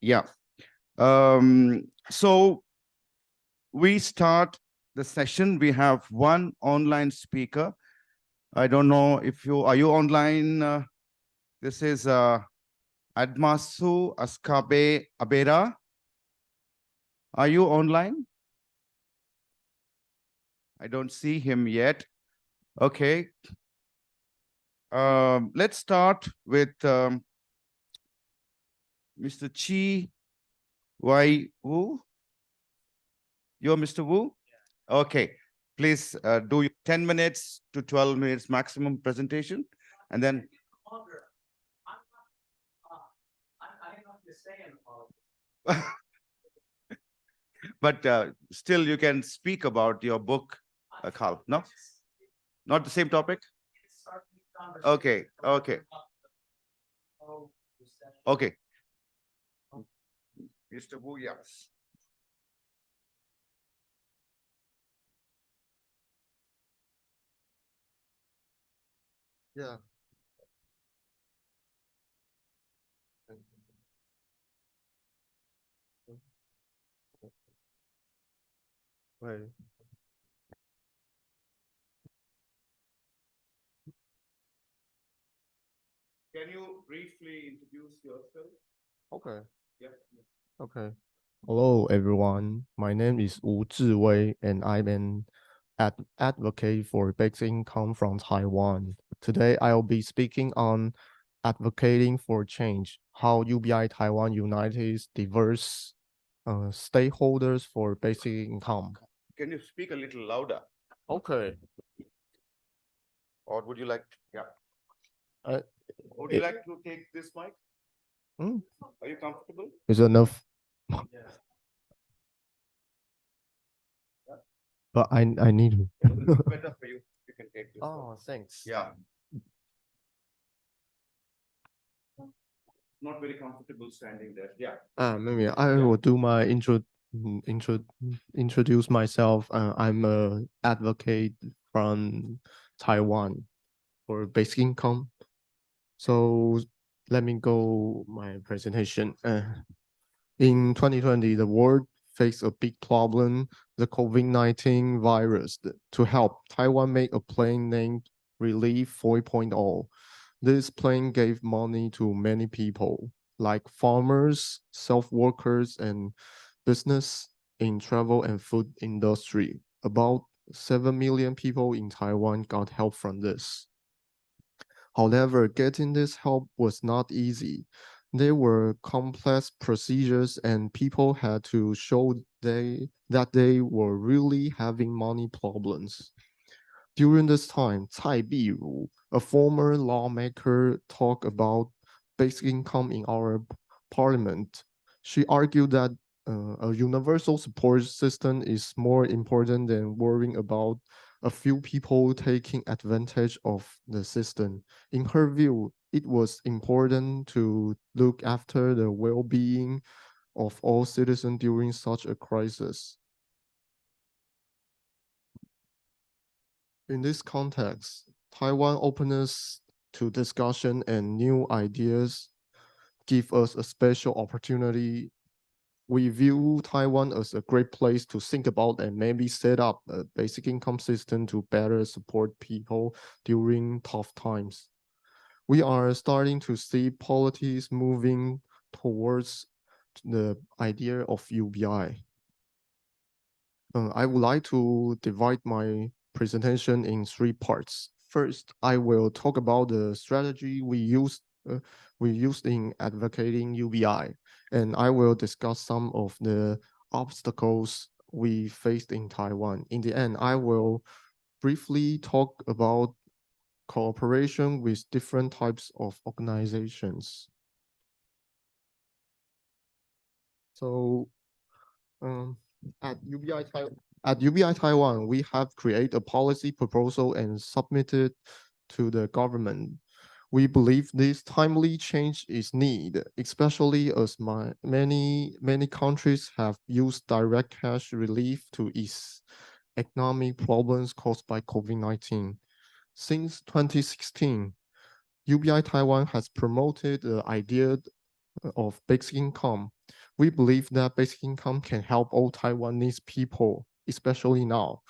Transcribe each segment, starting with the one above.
Yeah. So we start the session. We have one online speaker. I don't know if are you online? This is Adsmasu Askabe Abera. Are you online? I don't see him yet. Okay. Let's start with Mr. Chih Wu. You're Mr. Wu? Yeah. Okay. Please do your 10 minutes to 12 minutes maximum presentation. And then... But still, you can speak about your book, Carl. No? Not the same topic? Okay, okay. Okay. Mr. Wu, yes. Yeah. Right. Can you briefly introduce yourself? Okay. Yeah. Okay. Hello, everyone. My name is Uziwei, and I'm an advocate for basic income from Taiwan. Today, I'll be speaking on advocating for change, how UBI Taiwan unites diverse stakeholders for basic income. Can you speak a little louder? Okay. Or would you like to, yeah. Would you like to take this mic? Are you comfortable? Is enough? Yeah. But I need to. It's better for you. You can take this. Oh, thanks. Yeah. Not very comfortable standing there. Yeah. Maybe I will do my introduce myself. I'm a advocate from Taiwan for basic income. So let me go my presentation. In 2020, the world faced a big problem, the COVID-19 virus. To help, Taiwan made a plan named Relief 4.0. This plan gave money to many people, like farmers, self-workers, and business in travel and food industry. About 7 million people in Taiwan got help from this. However, getting this help was not easy. There were complex procedures and people had to show that they were really having money problems. During this time, Cai Biru, a former lawmaker, talked about basic income in our parliament. She argued that a universal support system is more important than worrying about a few people taking advantage of the system. In her view, it was important to look after the well-being of all citizens during such a crisis. In this context, Taiwan openness to discussion and new ideas give us a special opportunity. We view Taiwan as a great place to think about and maybe set up a basic income system to better support people during tough times. We are starting to see politics moving towards the idea of UBI. I would like to divide my presentation in 3 parts. First, I will talk about the strategy we used in advocating UBI, and I will discuss some of the obstacles we faced in Taiwan. In the end, I will briefly talk about cooperation with different types of organizations. So, at UBI Taiwan, we have created a policy proposal and submitted to the government. We believe this timely change is needed, especially as many countries have used direct cash relief to ease economic problems caused by COVID-19. Since 2016, UBI Taiwan has promoted the idea of basic income. We believe that basic income can help all Taiwanese people, especially now.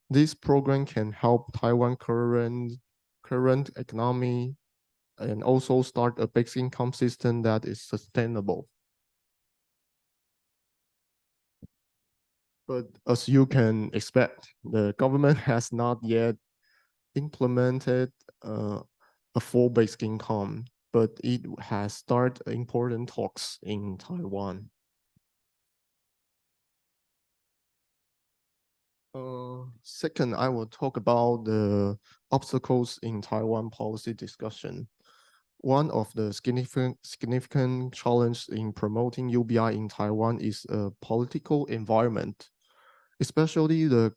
This program can help Taiwan current economy and also start a basic income system that is sustainable. But as you can expect, the government has not yet implemented a full basic income, but it has started important talks in Taiwan. Second, I will talk about the obstacles in Taiwan policy discussion. One of the significant challenges in promoting UBI in Taiwan is a political environment, especially the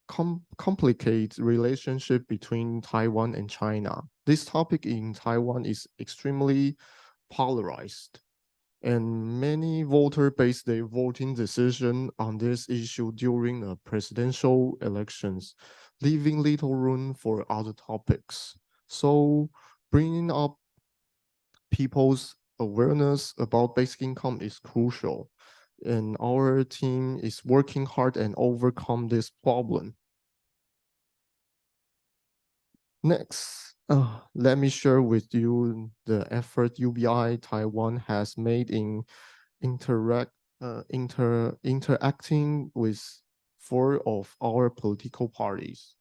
complicated relationship between Taiwan and China. This topic in Taiwan is extremely polarized, and many voters base their voting decision on this issue during presidential elections, leaving little room for other topics. So bringing up people's awareness about basic income is crucial, and our team is working hard and overcome this problem. Next, let me share with you the effort UBI Taiwan has made in interacting with 4 of our political parties.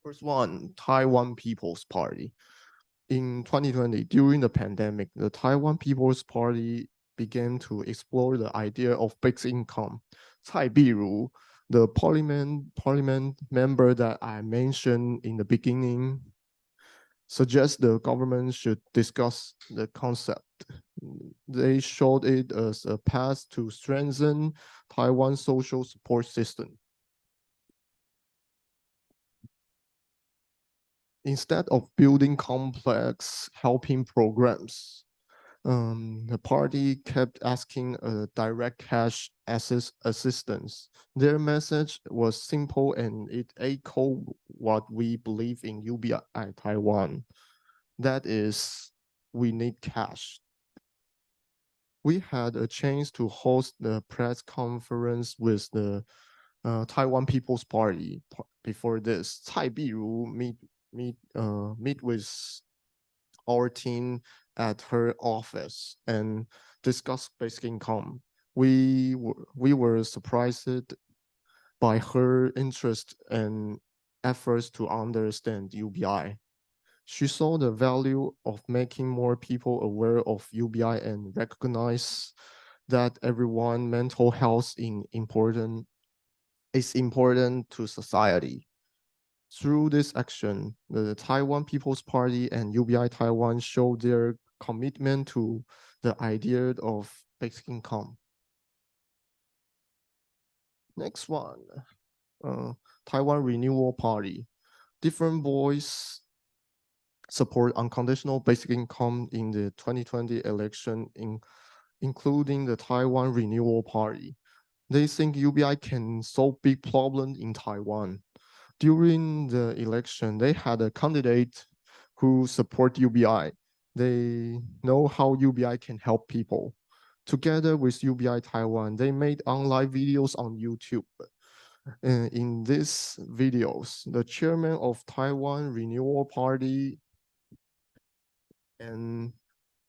First one, Taiwan People's Party. In 2020, during the pandemic, the Taiwan People's Party began to explore the idea of basic income. Cai Biru, the parliament member that I mentioned in the beginning, suggests the government should discuss the concept. They showed it as a path to strengthen Taiwan's social support system. Instead of building complex helping programs, the party kept asking a direct cash assistance. Their message was simple and it echoed what we believe in UBI Taiwan. That is, we need cash. We had a chance to host the press conference with the Taiwan People's Party before this. Cai Biru meet with our team at her office and discuss basic income. We were surprised by her interest and efforts to understand UBI. She saw the value of making more people aware of UBI and recognize that everyone's mental health is important to society. Through this action, the Taiwan People's Party and UBI Taiwan showed their commitment to the idea of basic income. Next one, Taiwan Renewal Party. Different voices support unconditional basic income in the 2020 election, including the Taiwan Renewal Party. They think UBI can solve big problems in Taiwan. During the election, they had a candidate who support UBI. They know how UBI can help people. Together with UBI Taiwan, they made online videos on YouTube. In these videos, the chairman of Taiwan Renewal Party and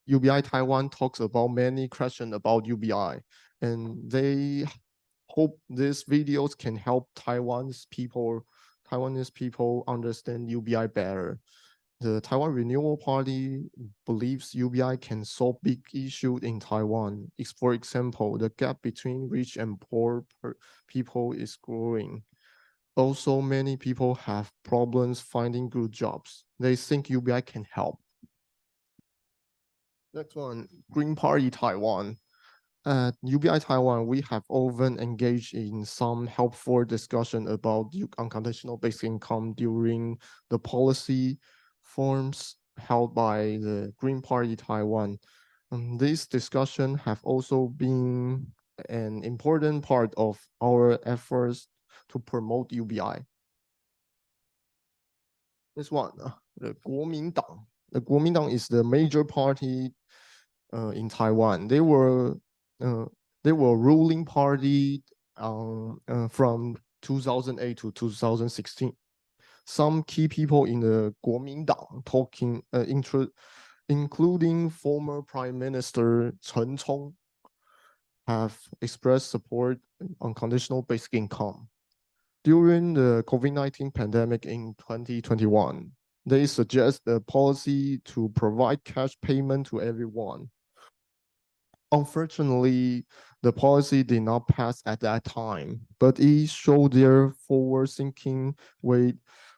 UBI Taiwan talks about many questions about UBI, and they hope these videos can help Taiwanese people understand UBI better. The Taiwan Renewal Party believes UBI can solve big issues in Taiwan. For example, the gap between rich and poor people is growing. Also, many people have problems finding good jobs. They think UBI can help. Next one, Green Party Taiwan. At UBI Taiwan, we have often engaged in some helpful discussion about unconditional basic income during the policy forums held by the Green Party Taiwan. These discussions have also been an important part of our efforts to promote UBI. This one, the 国民党 the Kuomintang is the major party in Taiwan. They were ruling party from 2008 to 2016. Some key people in the Kuomintang including former Prime Minister Chen Chong, have expressed support unconditional basic income. During the COVID-19 pandemic in 2021, they suggest a policy to provide cash payment to everyone. Unfortunately, the policy did not pass at that time, but it showed their forward-thinking way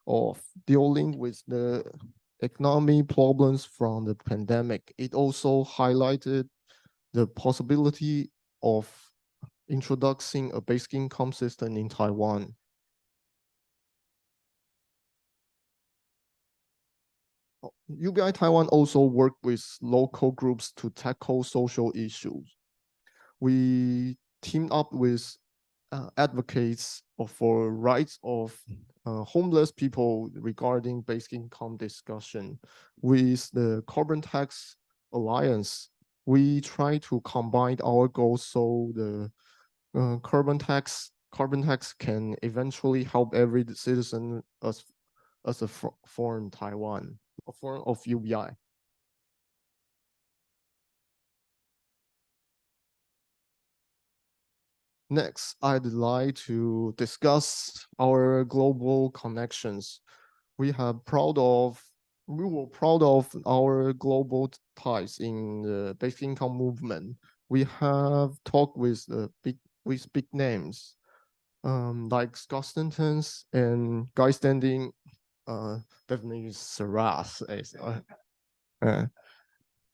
of dealing with the economic problems from the pandemic. It also highlighted the possibility of introducing a basic income system in Taiwan. UBI Taiwan also worked with local groups to tackle social issues. We teamed up with advocates for rights of homeless people regarding basic income discussion. With the Carbon Tax Alliance, we try to combine our goals so the carbon tax can eventually help every citizen as a foreign Taiwan, a form of UBI. Next, I'd like to discuss our global connections. We were proud of our global ties in the basic income movement. We have talked with big names, like Scott Stanton's and Guy Standing, definitely Sarath.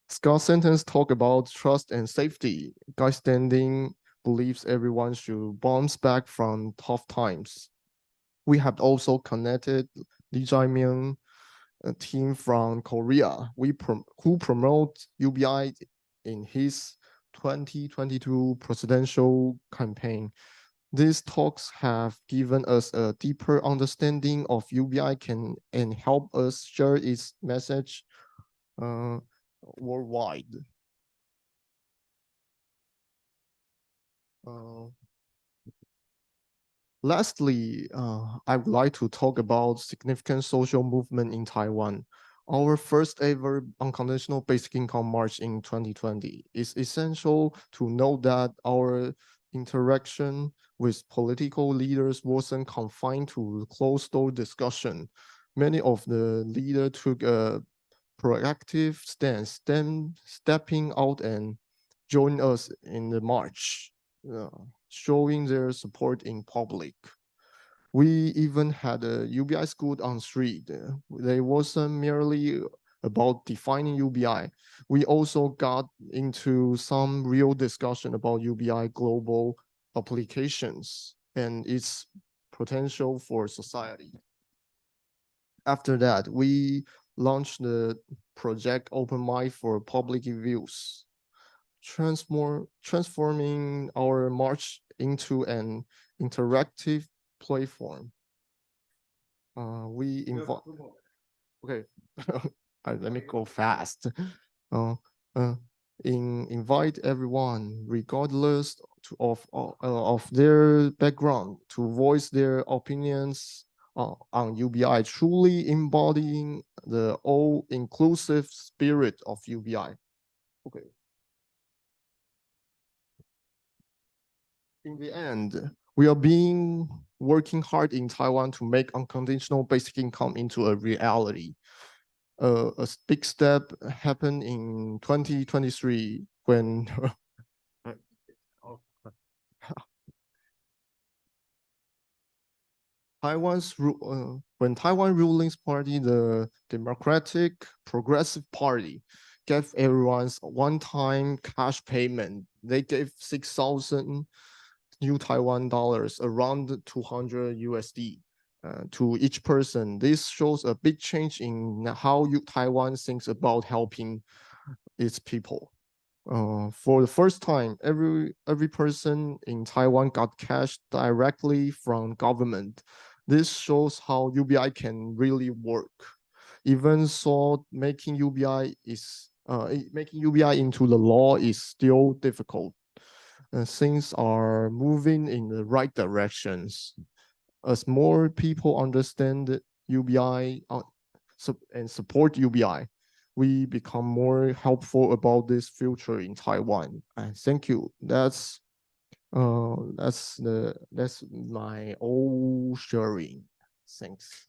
Scott Stanton's talk about trust and safety. Guy Standing believes everyone should bounce back from tough times. We have also connected Lee Jae-myung, a team from Korea, who promote UBI in his 2022 presidential campaign. These talks have given us a deeper understanding of UBI and help us share its message worldwide. Lastly, I would like to talk about significant social movement in Taiwan. Our first ever unconditional basic income march in 2020 is essential to note that our interaction with political leaders wasn't confined to closed-door discussion. Many of the leaders took a proactive stance, stepping out and joining us in the march, showing their support in public. We even had a UBI school on street. They wasn't merely about defining UBI. We also got into some real discussion about UBI global applications and its potential for society. After that, we launched the project Open Mind for public reviews, transforming our march into an interactive platform. We invite. Okay, let me go fast. Invite everyone, regardless of their background, to voice their opinions on UBI, truly embodying the all-inclusive spirit of UBI. Okay. In the end, we are working hard in Taiwan to make unconditional basic income into a reality. A big step happened in 2023 when when Taiwan ruling's party, the Democratic Progressive Party, gave everyone's one-time cash payment. They gave 6,000 new Taiwan dollars, around 200 USD, to each person. This shows a big change in how Taiwan thinks about helping its people. For the first time, every person in Taiwan got cash directly from government. This shows how UBI can really work. even so, making UBI into the law is still difficult. Things are moving in the right directions. As more people understand UBI and support UBI, we become more helpful about this future in Taiwan. And thank you. That's my all sharing. Thanks.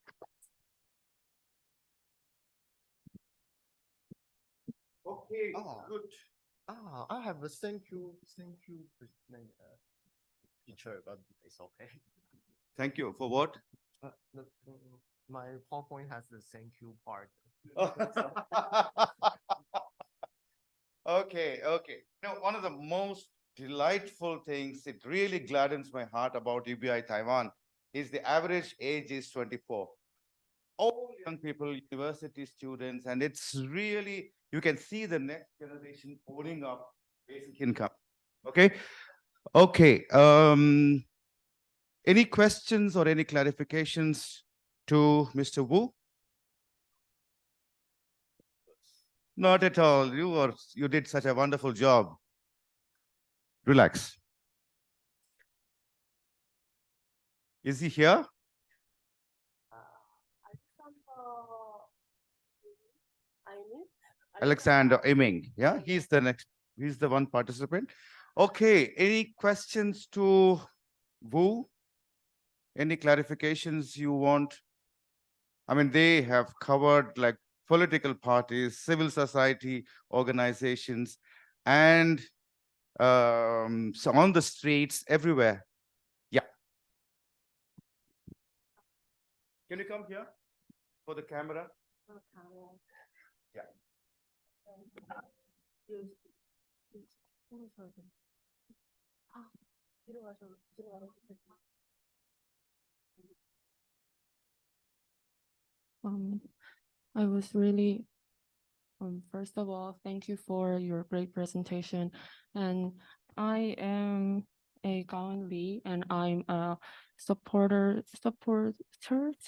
Okay, good. I have a thank you picture, but it's okay. Thank you for what? My PowerPoint has the thank you part. Okay. Now, one of the most delightful things, it really gladdens my heart about UBI Taiwan, is the average age is 24. All young people, university students, and it's really, you can see the next generation owning up basic income. Okay. Any questions or any clarifications to Mr. Wu? Not at all. You did such a wonderful job. Relax. Is he here? Alexander Iming. Yeah, he's the one participant. Okay, any questions to Wu? Any clarifications you want? I mean, they have covered like political parties, civil society organizations, and so on the streets everywhere. Yeah. Can you come here for the camera? Yeah. I was really, first of all, thank you for your great presentation. And I am a Gaon Lee, and I'm a supporter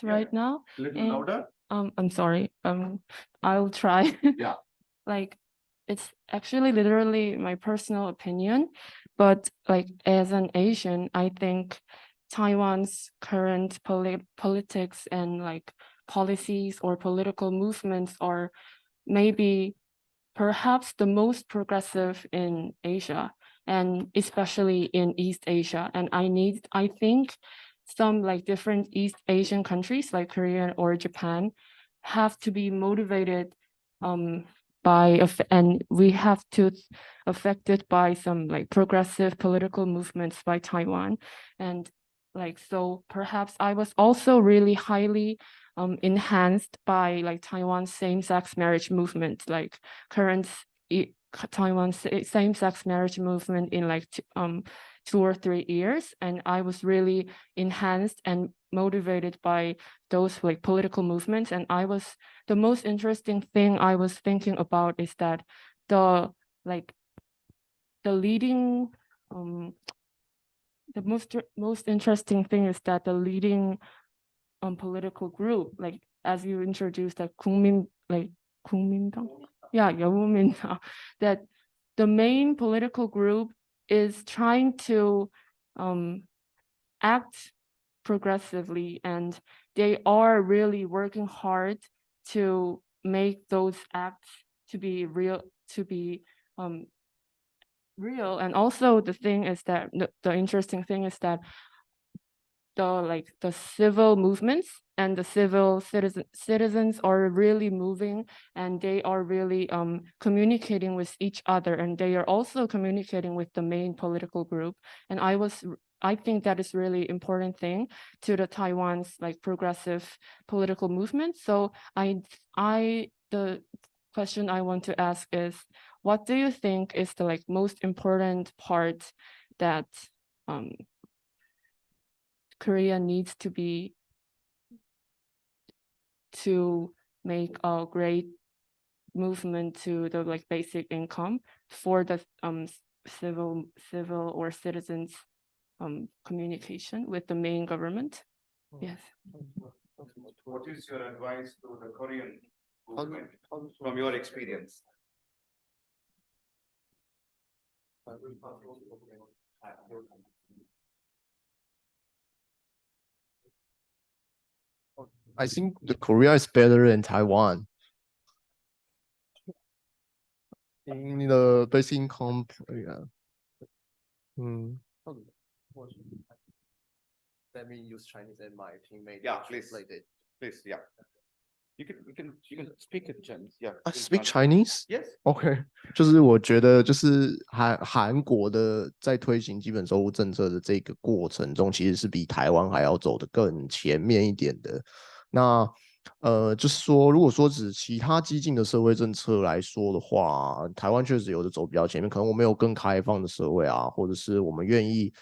right now. Little louder. I'm sorry. I'll try. Yeah. Like, it's actually literally my personal opinion, but like as an Asian, I think Taiwan's current politics and like policies or political movements are maybe perhaps the most progressive in Asia, and especially in East Asia. And I think some like different East Asian countries like Korea or Japan have to be motivated and we have to affected by some like progressive political movements by Taiwan. And like, so perhaps I was also really highly enhanced by like Taiwan's same-sex marriage movement, like current Taiwan's same-sex marriage movement in like 2 or 3 years. And I was really enhanced and motivated by those like political movements. And the most interesting thing I was thinking about is that the most interesting thing is that the leading political group, like as you introduced, that 국민당, 여국민당, that the main political group is trying to act progressively, and they are really working hard to make those acts to be real. And also the thing is that the interesting thing is that the civil movements and the civil citizens are really moving, and they are really communicating with each other, and they are also communicating with the main political group. And I think that is really important thing to the Taiwan's like progressive political movement. So the question I want to ask is, what do you think is the like most important part that Korea needs to make a great movement to the like basic income for the civil or citizens communication with the main government? Yes. What is your advice to the Korean from your experience? I think the Korea is better than Taiwan. In the basic income, yeah. Let me use Chinese and my teammate. Yeah, please. Please, yeah. You can speak in Chinese. Yeah. I speak Chinese. Yes. OK， 就是我觉得就是韩国的在推行基本收入政策的这个过程中，其实是比台湾还要走得更前面一点的。那就是说，如果说指其他激进的社会政策来说的话，台湾确实有的走比较前面，可能我们有更开放的社会啊，或者是我们愿意。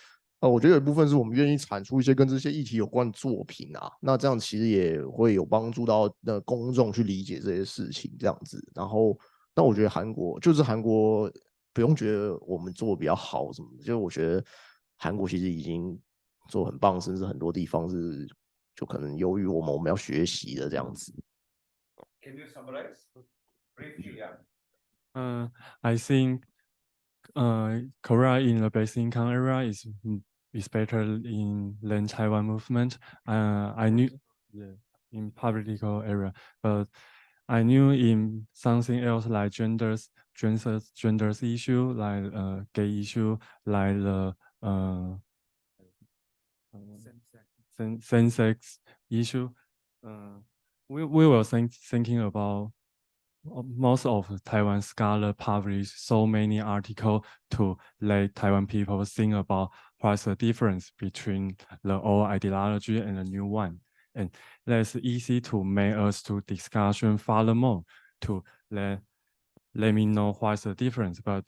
我觉得有一部分是我们愿意产出一些跟这些议题有关的作品啊，那这样其实也会有帮助到公众去理解这些事情，这样子。然后，那我觉得韩国不用觉得我们做的比较好什么的，就是我觉得韩国其实已经做很棒，甚至很多地方是就可能优于我们要学习的这样子。Can you summarize briefly? Yeah. I think Korea in the basic income area is better than Taiwan movement. I knew in political area, but I knew in something else like genders issue, like gay issue, like the same-sex issue. We were thinking about. Most of Taiwan scholars publish so many articles to let Taiwan people think about what's the difference between the old ideology and the new one. And that's easy to make us to discussion furthermore to let me know what's the difference. But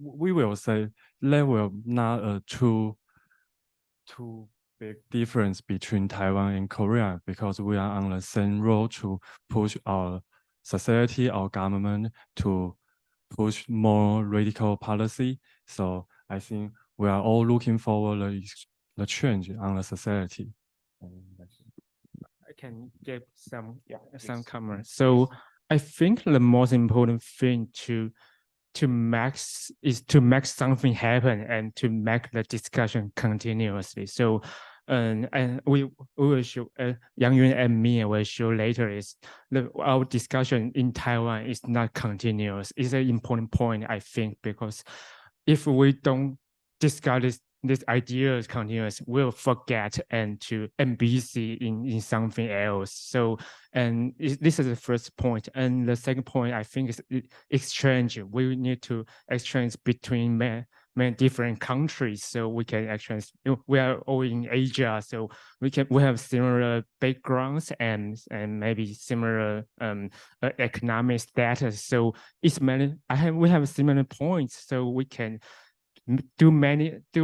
we will say there will not a too big difference between Taiwan and Korea because we are on the same road to push our society, our government to push more radical policy. So I think we are all looking forward the change on the society. I can give some comments. So I think the most important thing to make something happen and to make the discussion continuously. So and we will show Yang Yun and me will show later is our discussion in Taiwan is not continuous. It's an important point, I think, because if we don't discuss this idea is continuous, we'll forget and to busy in something else. So, and this is the first point. And the second point, I think, is exchange. We need to exchange between many different countries, so we can exchange. We are all in Asia, so we have similar backgrounds and maybe similar economic status. So it's we have similar points, so we can do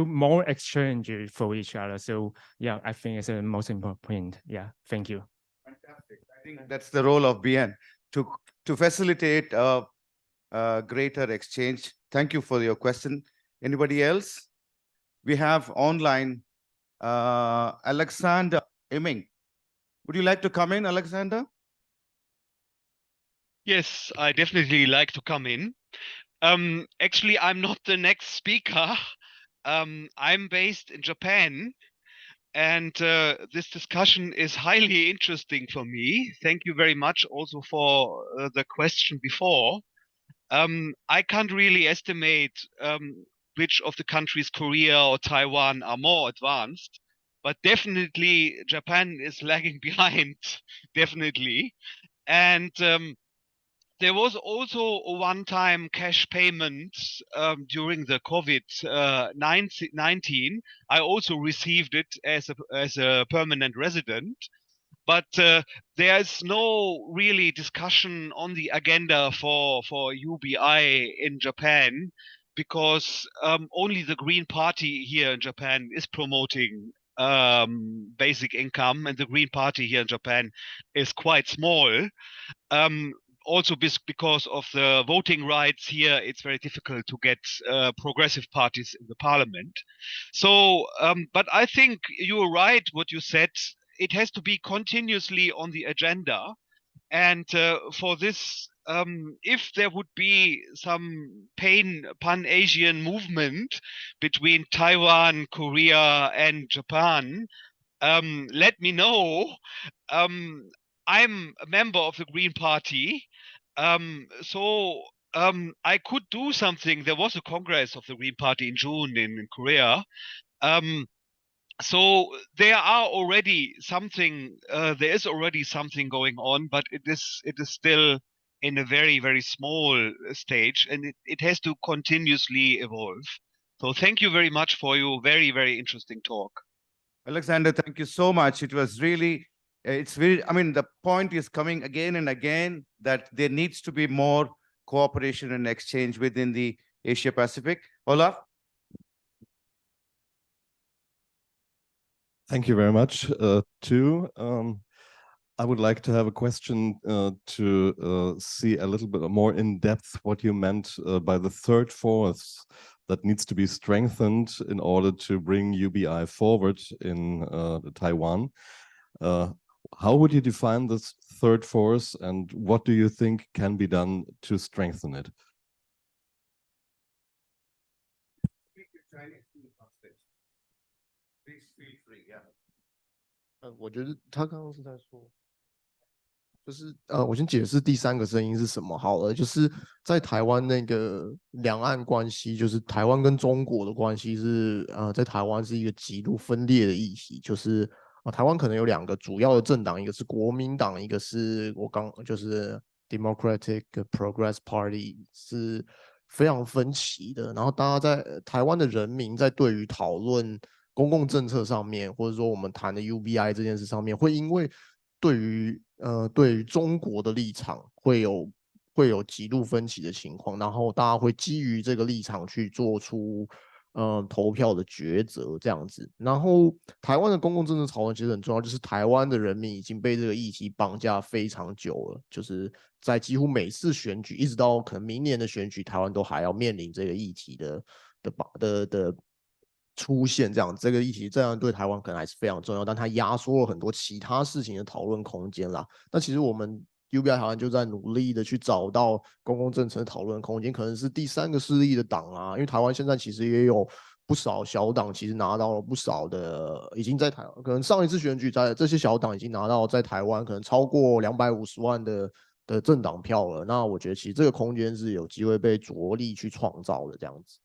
more exchange for each other. So yeah, I think it's the most important point. Yeah, thank you. Fantastic. I think that's the role of BN to facilitate a greater exchange. Thank you for your question. Anybody else? We have online Alexander Iming. Would you like to come in, Alexander? Yes, I definitely like to come in. Actually, I'm not the next speaker. I'm based in Japan, and this discussion is highly interesting for me. Thank you very much also for the question before. I can't really estimate which of the countries, Korea or Taiwan, are more advanced, but definitely Japan is lagging behind, definitely. And there was also a one-time cash payment during the COVID-19. I also received it as a permanent resident, but there's no really discussion on the agenda for UBI in Japan because only the Green Party here in Japan is promoting basic income, and the Green Party here in Japan is quite small. Also because of the voting rights here, it's very difficult to get progressive parties in the parliament. So, but I think you're right what you said. it has to be continuously on the agenda. And for this, if there would be some pan-Asian movement between Taiwan, Korea, and Japan, let me know. I'm a member of the Green Party, so I could do something. There was a Congress of the Green Party in June in Korea. So there are already something. There is already something going on, but it is still in a very, very small stage, and it has to continuously evolve. So thank you very much for your very, very interesting talk. Alexander, thank you so much. It was really, it's very, I mean, the point is coming again and again that there needs to be more cooperation and exchange within the Asia Pacific. Olaf? Thank you very much, too. I would like to have a question to see a little bit more in depth what you meant by the third force that needs to be strengthened in order to bring UBI forward in Taiwan. How would you define this third force, and what do you think can be done to strengthen it? Please feel free, yeah. 我觉得他刚刚是在说，就是我先解释第三个声音是什么好了，就是在台湾那个两岸关系，就是台湾跟中国的关系是在台湾是一个极度分裂的议题，就是台湾可能有两个主要的政党，一个是国民党，一个是就是 Democratic Progress Party 是非常分歧的，然后大家在台湾的人民在对于讨论公共政策上面，或者说我们谈的 UBI 这件事上面，会因为对于中国的立场会有极度分歧的情况，然后大家会基于这个立场去做出投票的抉择这样子。然后台湾的公共政治讨论其实很重要，就是台湾的人民已经被这个议题绑架非常久了，就是在几乎每次选举，一直到可能明年的选举，台湾都还要面临这个议题的出现，这样这个议题这样对台湾可能还是非常重要，但它压缩了很多其他事情的讨论空间啦。那其实我们 UBI 台湾就在努力的去找到公共政策讨论空间，可能是第三个势力的党啊，因为台湾现在其实也有不少小党，其实拿到了不少的，已经在台湾可能上一次选举在这些小党已经拿到在台湾可能超过250万的政党票了。那我觉得其实这个空间是有机会被着力去创造的这样子。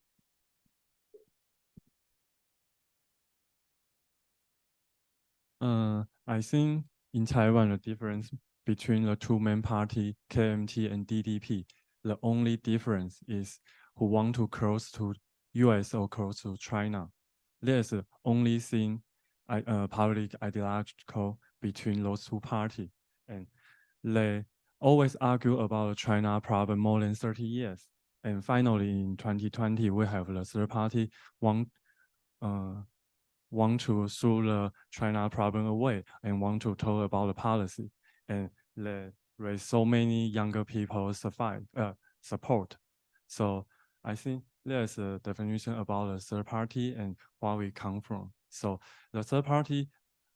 I think in Taiwan, the difference between the two main parties, KMT and DDP, the only difference is who want to close to US or close to China. There's the only thing, public ideological between those two parties. And they always argue about the China problem more than 30 years. And finally, in 2020, we have the third party want to throw the China problem away and want to talk about the policy, and there is so many younger people support. So I think there's a definition about the third party and where we come from. So the third party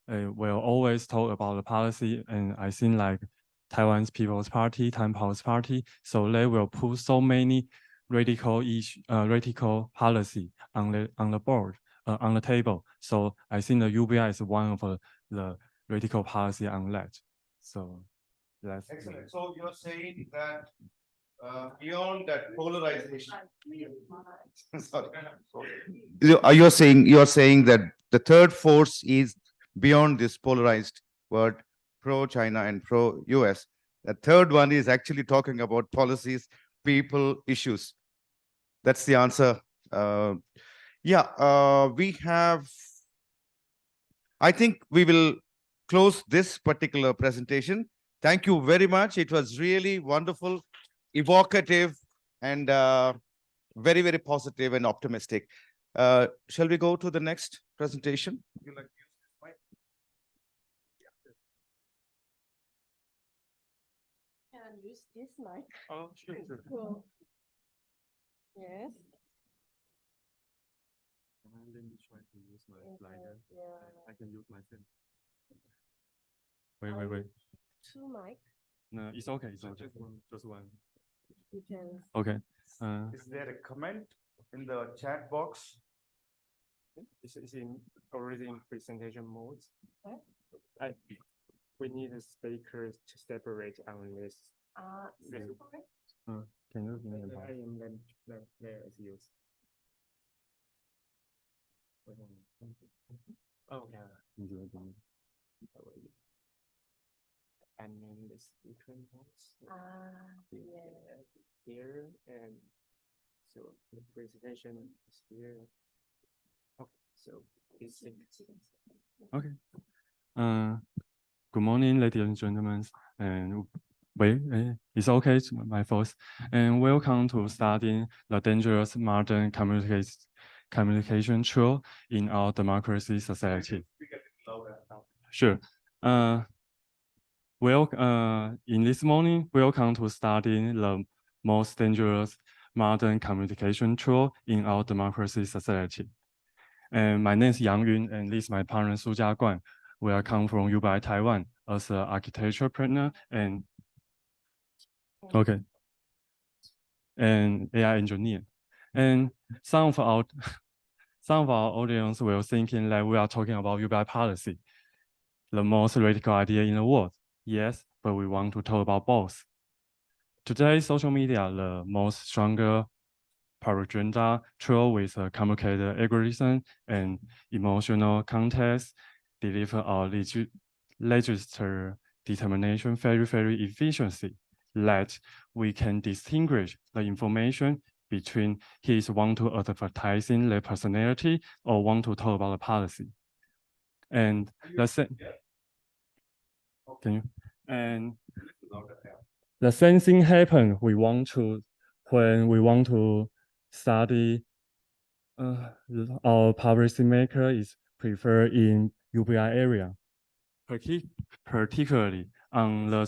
will always talk about the policy, and I think like Taiwan's People's Party, Taiwan's Party, so they will put so many radical policy on the board. On the table. So I think the UBI is one of the radical policy on that. So that's excellent. So you're saying that beyond that polarization, sorry. You're saying that the third force is beyond this polarized word pro-China and pro-US. The third one is actually talking about policies, people, issues. That's the answer. We have, I think we will close this particular presentation. Thank you very much. It was really wonderful, evocative, and very, very positive and optimistic. Shall we go to the next presentation? Would you like to use this mic? Can I use this mic? Oh, sure. Cool. Yes. Let me try to use my slider. Yeah. I can use my pen. Wait. Two mic. No, it's okay. It's okay. Just one. You can. Okay. Is there a comment in the chat box? It's already in presentation mode. What? We need the speakers to separate on this. This one? Can you give me the I am there as used. Oh yeah. And then the speaker notes. Yeah. Here and so the presentation is here. Okay, so it's Okay. Good morning, ladies and gentlemen, and it's okay, it's my voice. And welcome to studying the dangerous modern communication tool in our democracy society. Sure. In this morning, welcome to studying the most dangerous modern communication tool in our democracy society. And my name is Yang Yun, and this is my partner Su Jiaguan. We are come from INBI Taiwan as an architecture partner and AI engineer. And some of our audience will thinking that we are talking about INBI policy, the most radical idea in the world. Yes, but we want to talk about both. Today, social media, the most stronger propaganda tool with a complicated algorithm and emotional context, deliver our legislature determination very efficiently, that we can distinguish the information between his want to advertising their personality or want to talk about the policy. And the same thing happen when we want to study our policy maker is preferred in UBI area, particularly on the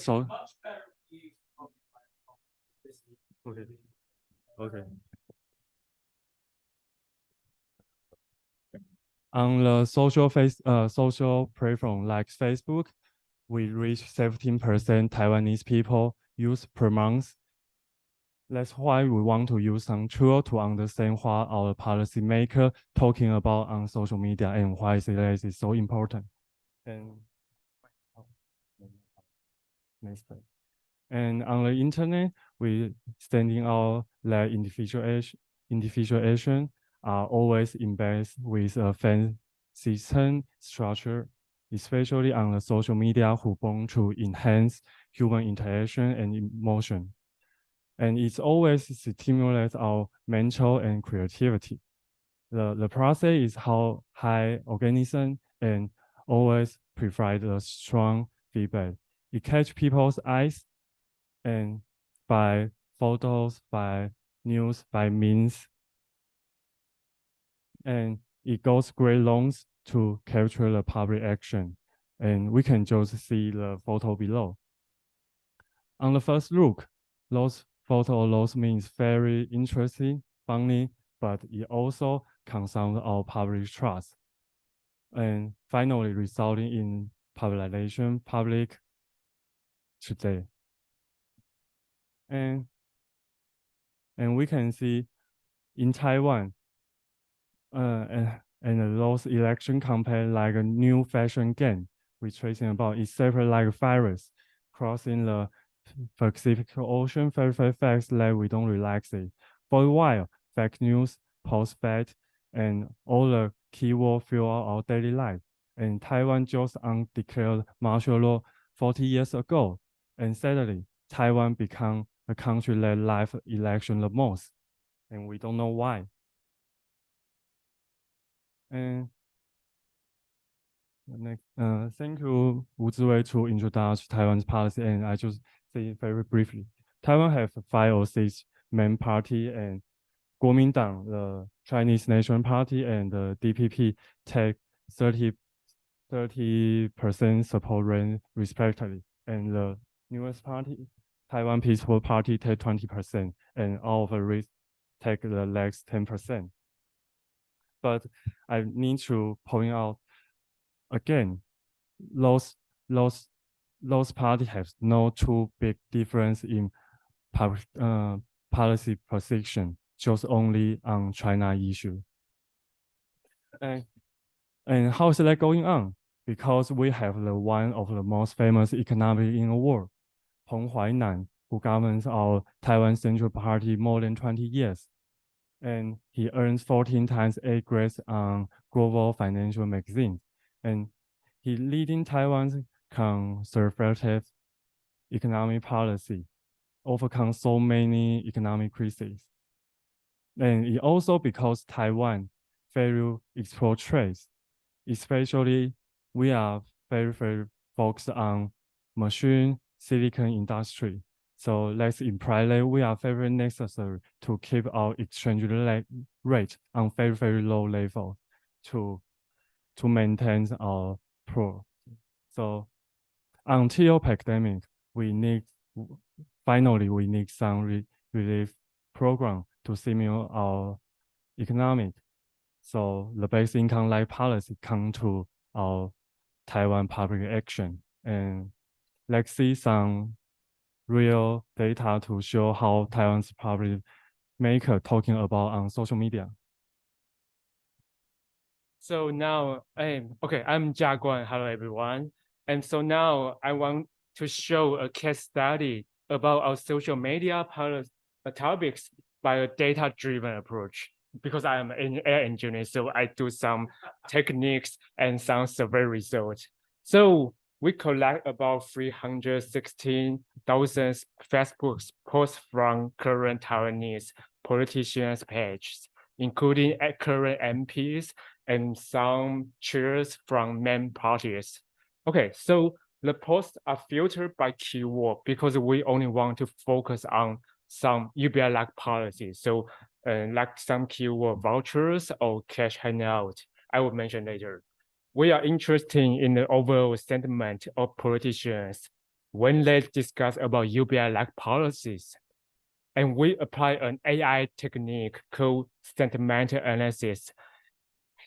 on the social platform like Facebook, we reach 17% Taiwanese people use per month. That's why we want to use some tool to understand what our policymaker talking about on social media and why it is so important. And next page. And on the internet, we standing out that individuation are always embedded with a fan system structure, especially on the social media who want to enhance human interaction and emotion. And it's always stimulates our mental and creativity. The process is how high organism and always provide a strong feedback. It catch people's eyes and by photos, by news, by memes. And it goes great lengths to capture the public action. And we can just see the photo below. On the first look, those means very interesting, funny, but it also concerns our public trust. And finally resulting in public today. And we can see in Taiwan, and those election campaign like a new fashion game, we tracing about it's separate like a virus crossing the Pacific Ocean very fast that we don't relax it. For a while, fake news, post-fact, and all the keywords fill out our daily life. And Taiwan just declared martial law 40 years ago. And sadly, Taiwan became a country that live election the most. And we don't know why. And next, thank you, Uziwei, to introduce Taiwan's policy. And I just say very briefly, Taiwan have 5 or 6 main party, and Kuomintang, the Chinese National Party, and the DPP take 30% support rate respectively, and the newest party, Taiwan Peaceful Party, take 20%, and all of the rest take the next 10%. But I need to point out again, those those parties have no too big difference in policy position, just only on China issue. And how is that going on? Because we have the one of the most famous economic in the world, Peng Huainan, who governs our Taiwan Central Party more than 20 years. And he earns 14 times A grades on global financial magazines. And he leading Taiwan's conservative economic policy, overcome so many economic crises. And it also because Taiwan very export trades, especially we are very, very focused on machine silicon industry. So let's imply that we are very necessary to keep our exchange rate on very, very low level to maintain our pro. So until pandemic, finally we need some relief program to stimulate our economic. So the basic income like policy come to our Taiwan public action, and let's see some real data to show how Taiwan's public maker talking about on social media. So now, okay, I'm Jia Guan. Hello, everyone. And so now I want to show a case study about our social media topics by a data-driven approach. Because I am an AI engineer, so I do some techniques and some survey results. So we collect about 316,000 Facebook posts from current Taiwanese politicians' pages, including current MPs and some chairs from main parties. Okay, so the posts are filtered by keyword because we only want to focus on some UBI-like policies. So like some keyword vouchers or cash handout, I will mention later. We are interested in the overall sentiment of politicians when they discuss about UBI-like policies. And we apply an AI technique called sentiment analysis.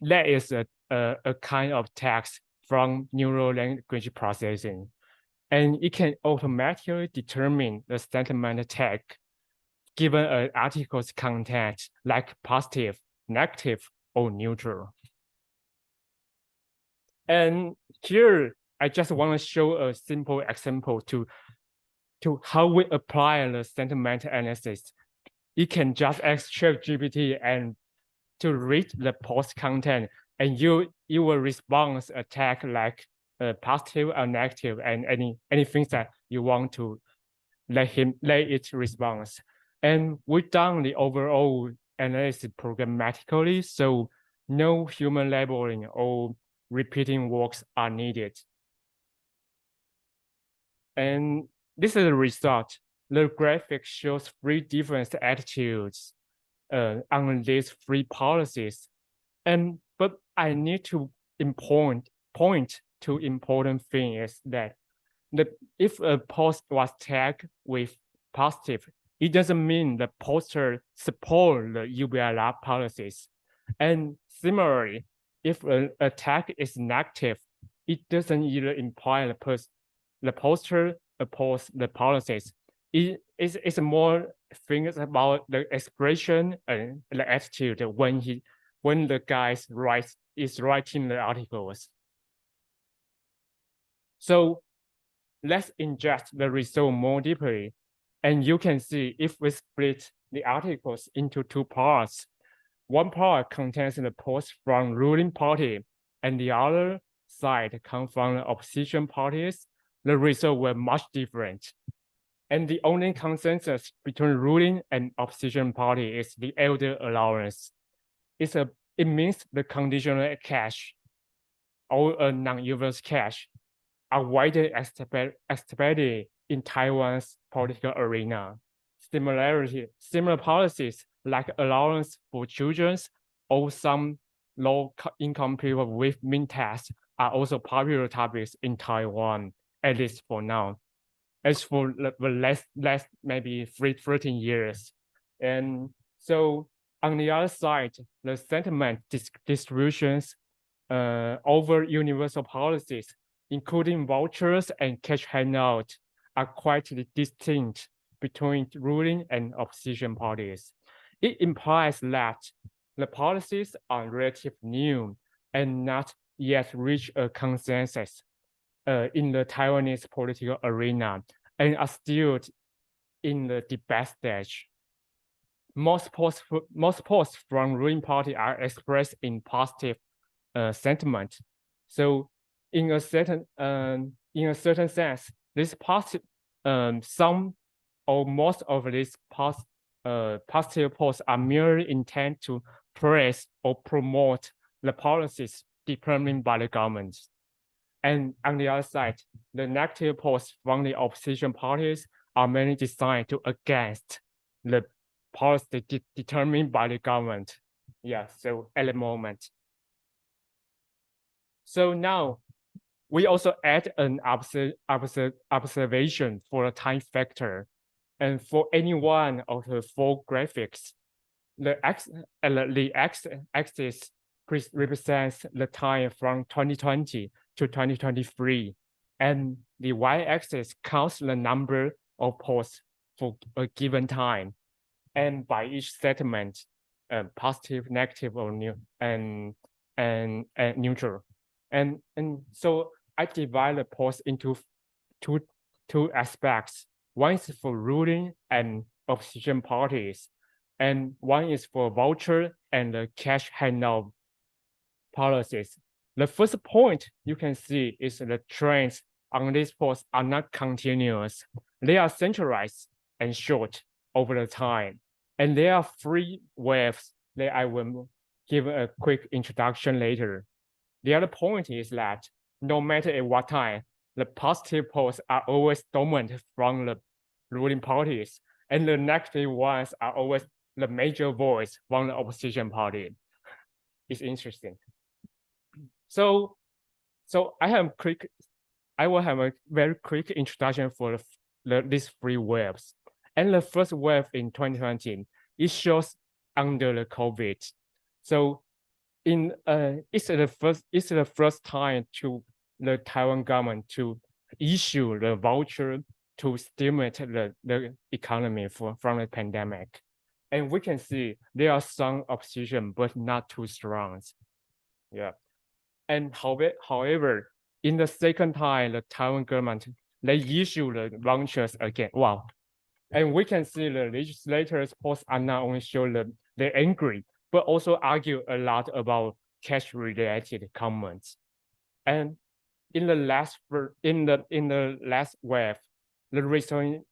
That is a kind of text from neural language processing. And it can automatically determine the sentiment tag given an article's content like positive, negative, or neutral. And here, I just want to show a simple example to how we apply the sentiment analysis. You can just ask ChatGPT and to read the post content, and you will respond a tag like positive or negative, and anything that you want to let it respond. And we've done the overall analysis programmatically, so no human labeling or repeating works are needed. And this is the result. The graphic shows 3 different attitudes on these 3 policies. But I need to point to important thing is that if a post was tagged with positive, it doesn't mean the poster support the UBI policies. And similarly, if a tag is negative, it doesn't either imply the poster oppose the policies. It's more things about the expression and the attitude when the guy is writing the articles. So let's ingest the result more deeply. And you can see if we split the articles into 2 parts, one part contains the posts from ruling party and the other side comes from the opposition parties, the result were much different. And the only consensus between ruling and opposition party is the elder allowance. It means the conditional cash or a non-universal cash are widely accepted in Taiwan's political arena. Similar policies like allowance for children or some low-income people with mean tax are also popular topics in Taiwan, at least for now. As for the last maybe 13 years. And so on the other side, the sentiment distributions over universal policies including vouchers and cash handout, are quite distinct between ruling and opposition parties. It implies that the policies are relatively new and not yet reach a consensus in the Taiwanese political arena and are still in the debate stage. Most posts from ruling party are expressed in positive sentiment. So in a certain sense, this positive some or most of these positive posts are merely intended to praise or promote the policies determined by the government. And on the other side, the negative posts from the opposition parties are mainly designed to against the policy determined by the government. Yeah, so at the moment. So now we also add an observation for the time factor. And for any one of the four graphics, the x-axis represents the time from 2020 to 2023, and the y-axis counts the number of posts for a given time, and by each segment, positive, negative, or neutral. And so I divide the posts into two aspects. One is for ruling and opposition parties, and one is for voucher and the cash handout policies. The first point you can see is the trends on these posts are not continuous. They are centralized and short over the time. And there are three waves that I will give a quick introduction later. The other point is that no matter at what time, the positive posts are always dominant from the ruling parties, and the negative ones are always the major voice from the opposition party. It's interesting. So I will have a very quick introduction for these three waves. And the first wave in 2020, it shows under the COVID. So it's the first time to the Taiwan government to issue the voucher to stimulate the economy from the pandemic. And we can see there are some opposition, but not too strong. Yeah. And however, in the second time, the Taiwan government, they issue the vouchers again. Wow. And we can see the legislators' posts are not only show they're angry, but also argue a lot about cash-related comments. And in the last wave, the reason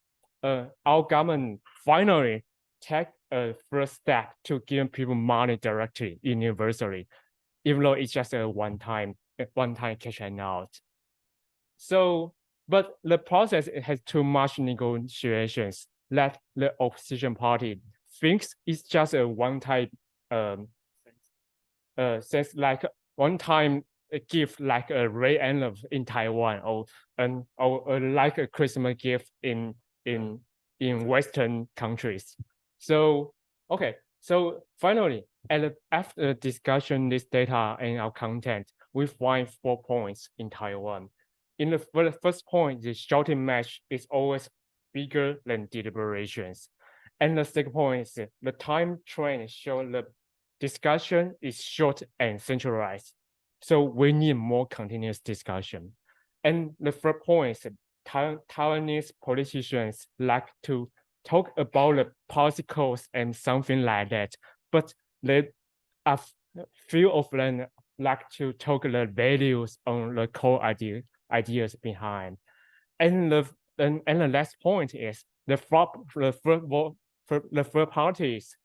our government finally take a first step to give people money directly universally, even though it's just a one-time cash handout. So, but the process has too much negotiations that the opposition party thinks it's just a one-time sense like one-time gift like a red envelope in Taiwan or like a Christmas gift in Western countries. So okay, so finally, after discussion this data and our content, we find 4 points in Taiwan. In the first point, the shouting match is always bigger than deliberations. And the second point is the time trend shows the discussion is short and centralized. So we need more continuous discussion. And the third point is Taiwanese politicians like to talk about the policy goals and something like that, but they a few of them like to talk the values on the core ideas behind. And the last point is the third parties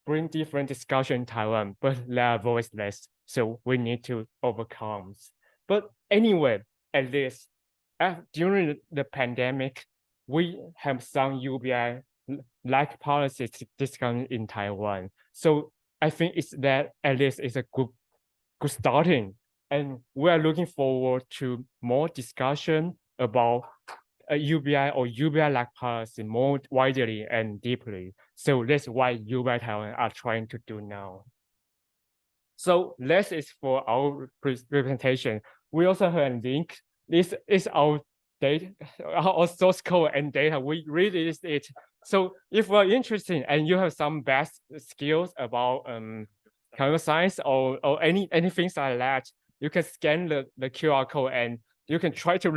bring different discussion in Taiwan, but they are voiceless. So we need to overcome. But anyway, at least during the pandemic, we have some UBI like policies discussion in Taiwan. So I think it's that at least it's a good starting. And we are looking forward to more discussion about UBI or UBI-like policy more widely and deeply. So that's why UBI Taiwan are trying to do now. So this is for our presentation. We also have a link this is our data, our source code and data. We released it. So if you're interested and you have some best skills about computer science or anything like that, you can scan the QR code and you can try to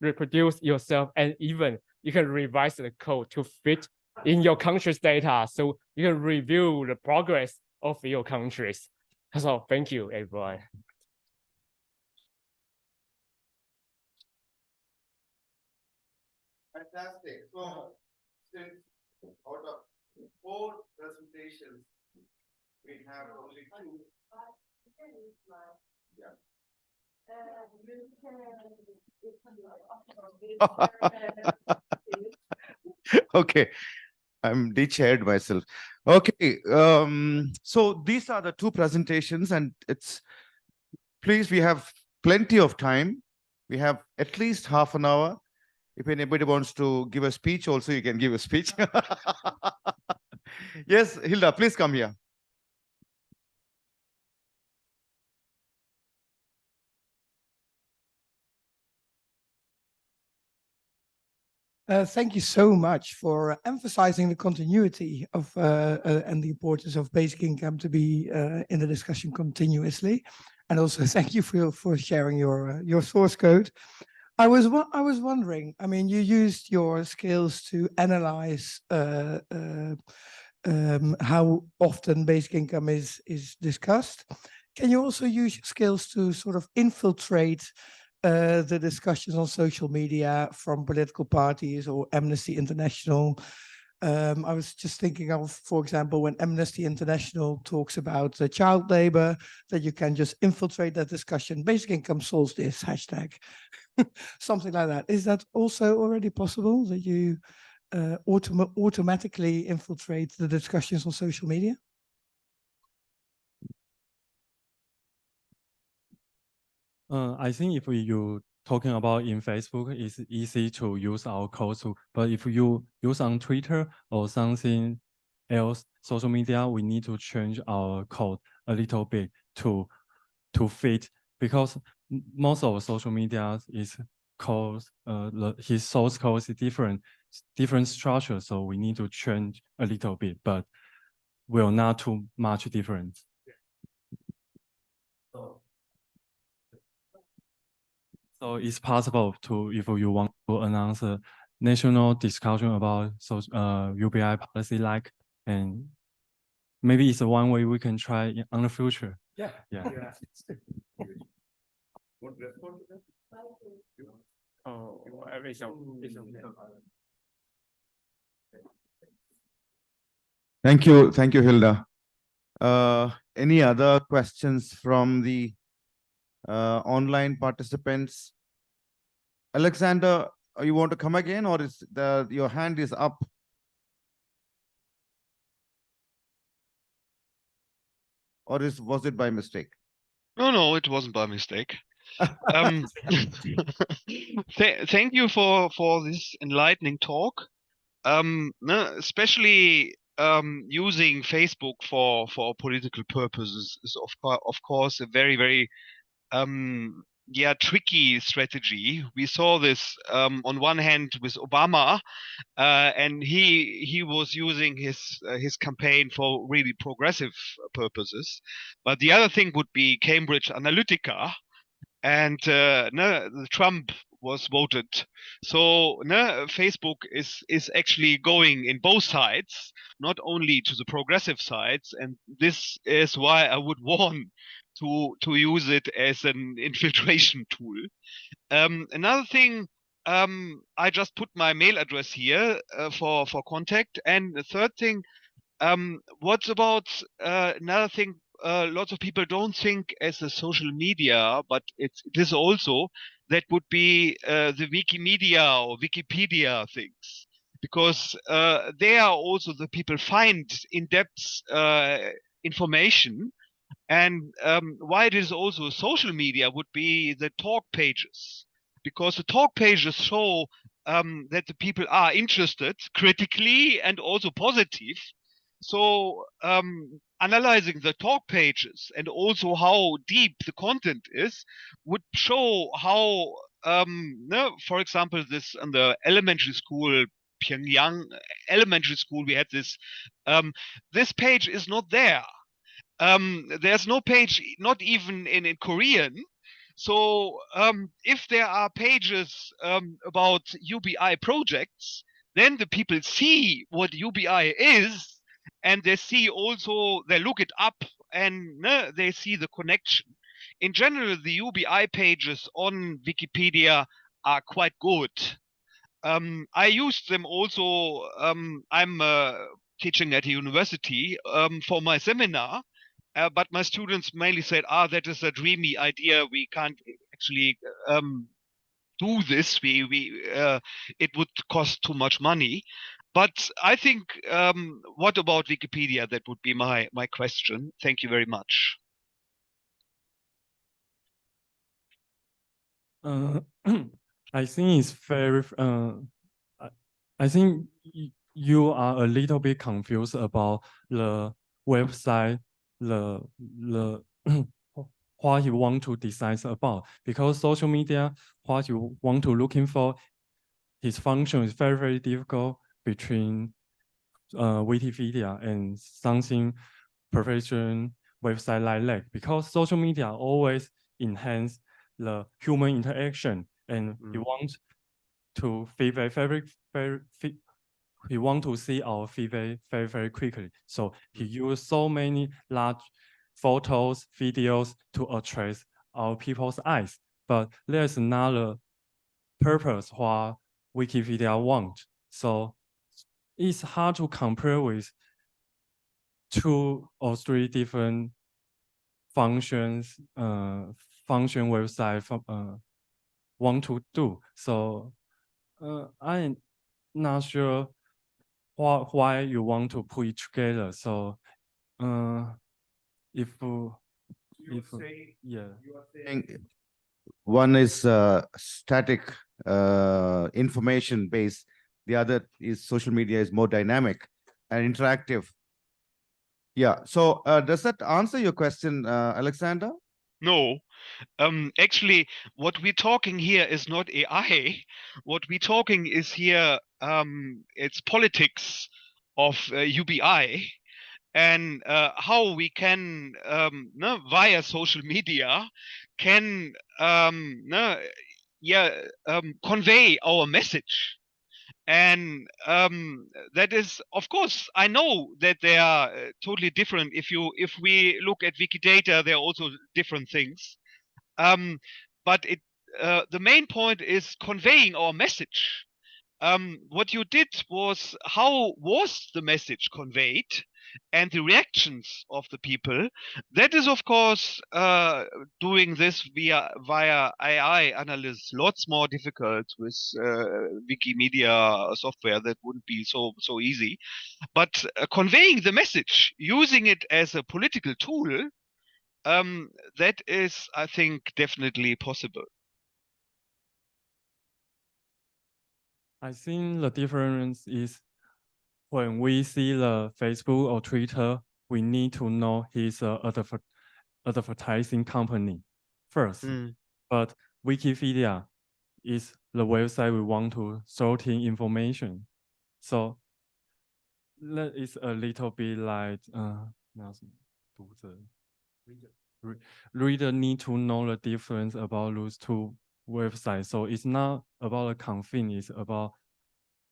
reproduce yourself, and even you can revise the code to fit in your country's data, so you can review the progress of your countries. So thank you, everyone. Fantastic. So, since out of 4 presentations, we have only 2. Okay, I'm de-chaired myself. Okay, so these are the 2 presentations, and please, we have plenty of time. We have at least half an hour. If anybody wants to give a speech, also you can give a speech. Yes, Hilda, please come here. Thank you so much for emphasizing the continuity of and the importance of basic income to be in the discussion continuously, and also thank you for sharing your source code. I was wondering. I mean, you used your skills to analyze how often basic income is discussed. Can you also use your skills to sort of infiltrate the discussions on social media from political parties or Amnesty International? I was just thinking of, for example, when Amnesty International talks about child labor, that you can just infiltrate that discussion. Basic income solves this, hashtag, something like that. Is that also already possible, that you automatically infiltrate the discussions on social media? I think if you talking about in Facebook, it's easy to use our code. But if you use on Twitter or something else, social media, we need to change our code a little bit to fit, because most of social media is called his source code is different structure, so we need to change a little bit, but will not too much difference. So it's possible to, if you want to announce a national discussion about UBI policy, and maybe it's one way we can try in the future. Yeah. Oh, Thank you, Hilda. Any other questions from the online participants? Alexander, you want to come again, or is your hand is up? Or was it by mistake? No, it wasn't by mistake. Thank you for this enlightening talk. Especially using Facebook for political purposes is of course a very, very tricky strategy. We saw this on one hand with Obama, and he was using his campaign for really progressive purposes. But the other thing would be Cambridge Analytica, and Trump was voted. So Facebook is actually going in both sides, not only to the progressive sides, and this is why I would warn to use it as an infiltration tool. Another thing, I just put my mail address here for contact. And the third thing, what's about another thing? Lots of people don't think as a social media, but it is also, that would be the Wikimedia or Wikipedia things, because there also the people find in-depth information. And why it is also social media would be the talk pages, because the talk pages show that the people are interested critically and also positive. So analyzing the talk pages and also how deep the content is would show how no, for example, this in the elementary school, Pyongyang elementary school, we had this. This page is not there. There's no page, not even in Korean. So if there are pages about UBI projects, then the people see what UBI is, and they see also, they look it up, and they see the connection. In general, the UBI pages on Wikipedia are quite good. I used them also. I'm teaching at a university for my seminar, but my students mainly said, that is a dreamy idea. We can't actually do this. It would cost too much money. But I think, what about Wikipedia? That would be my question. Thank you very much. I think it's very. I think you are a little bit confused about the website, the what you want to design about, because social media, what you want to looking for, its function is very, very difficult between Wikipedia and something professional website like that, because social media always enhance the human interaction, and you want to feedback we want to see our feedback very, very quickly. So he used so many large photos, videos to attract our people's eyes. But there's another purpose what Wikipedia want. So it's hard to compare with 2 or 3 different functions, function website want to do. So I'm not sure why you want to put it together. So if yeah, You are saying one is static information based, the other is social media is more dynamic and interactive. Yeah. So does that answer your question, Alexander? No. Actually, what we're talking here is not AI. What we're talking is here, it's politics of UBI, and how we can, via social media, can convey our message. And that is, of course, I know that they are totally different. If we look at Wikidata, there are also different things. But the main point is conveying our message. What you did was, how was the message conveyed, and the reactions of the people. That is, of course, doing this via AI analysis lots more difficult with Wikimedia software. That wouldn't be so easy. But conveying the message, using it as a political tool, that is, I think, definitely possible. I think the difference is when we see the Facebook or Twitter, we need to know he's a advertising company first. But Wikipedia is the website we want to sort in information. So that is a little bit like reader need to know the difference about those 2 websites. So it's not about the config, it's about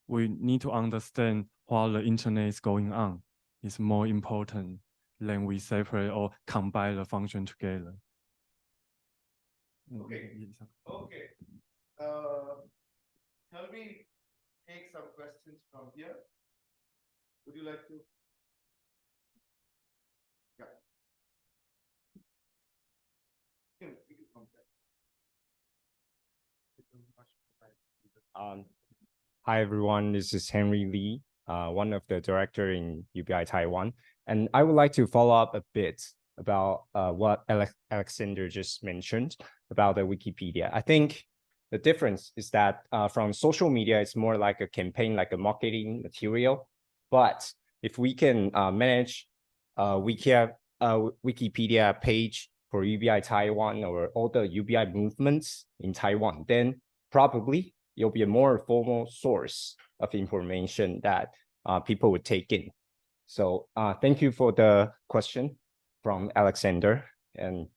we need to understand what the internet is going on. It's more important than we separate or combine the function together. Okay. Okay. Shall we take some questions from here? Would you like to? Yeah. Hi everyone, this is Henry Lee, one of the director in UBI Taiwan, and I would like to follow up a bit about what Alexander just mentioned about the Wikipedia. I think the difference is that from social media, it's more like a campaign, like a marketing material. But if we can manage Wikipedia page for UBI Taiwan or all the UBI movements in Taiwan, then probably it'll be a more formal source of information that people would take in. So thank you for the question from Alexander. And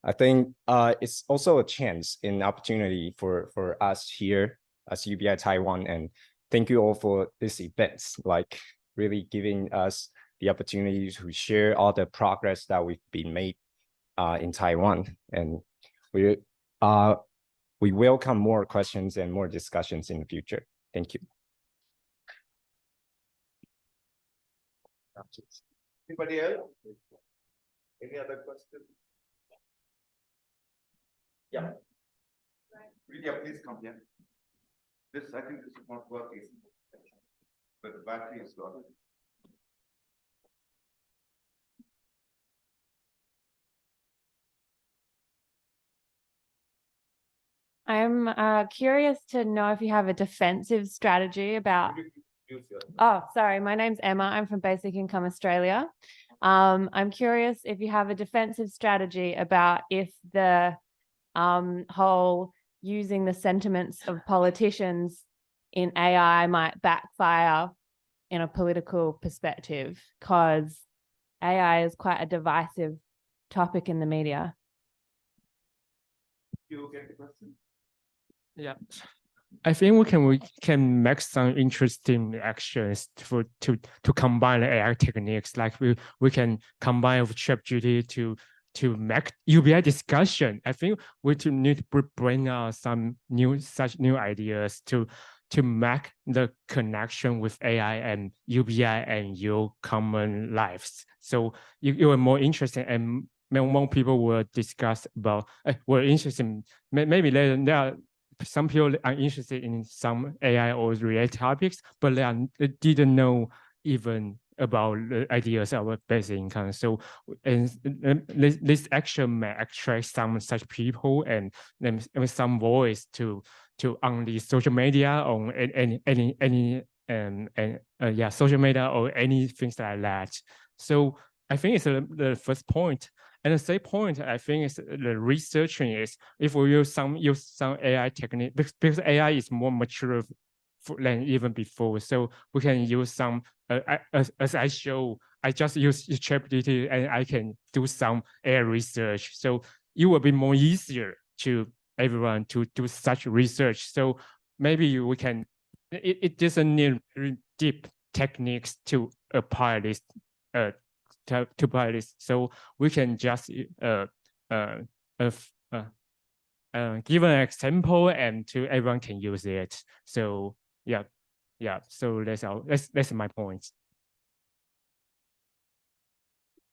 I think it's also a chance and opportunity for us here as UBI Taiwan. And thank you all for this event, like really giving us the opportunity to share all the progress that we've been made in Taiwan. And we welcome more questions and more discussions in the future. Thank you. Anybody else? Any other questions? Yeah. Vidya, please come here. This, I think this is not working, but the battery is gone. I'm curious to know if you have a defensive strategy about. Oh, sorry. My name's Emma. I'm from Basic Income Australia. I'm curious if you have a defensive strategy about if the whole using the sentiments of politicians in AI might backfire in a political perspective, because AI is quite a divisive topic in the media. You get the question? Yeah, I think we can make some interesting actions to combine the AI techniques. Like we can combine with ChatGPT to make UBI discussion. I think we need to bring out some such new ideas to make the connection with AI and UBI and your common lives. So you are more interested, and more people will discuss about. We're interested. Maybe there are some people are interested in some AI or related topics, but they didn't know even about the ideas of basic income. So, and this action may attract some such people and then some voice to on the social media or any social media or any things like that. So I think it's the first point. And the second point, I think, is the researching is if we use some AI technique, because AI is more mature than even before. So we can use some, as I show, I just use ChatGPT and I can do some AI research. So it will be more easier to everyone to do such research. So maybe we can, it doesn't need really deep techniques to apply this, to apply this. So we can just give an example and to everyone can use it. So yeah. So that's my point.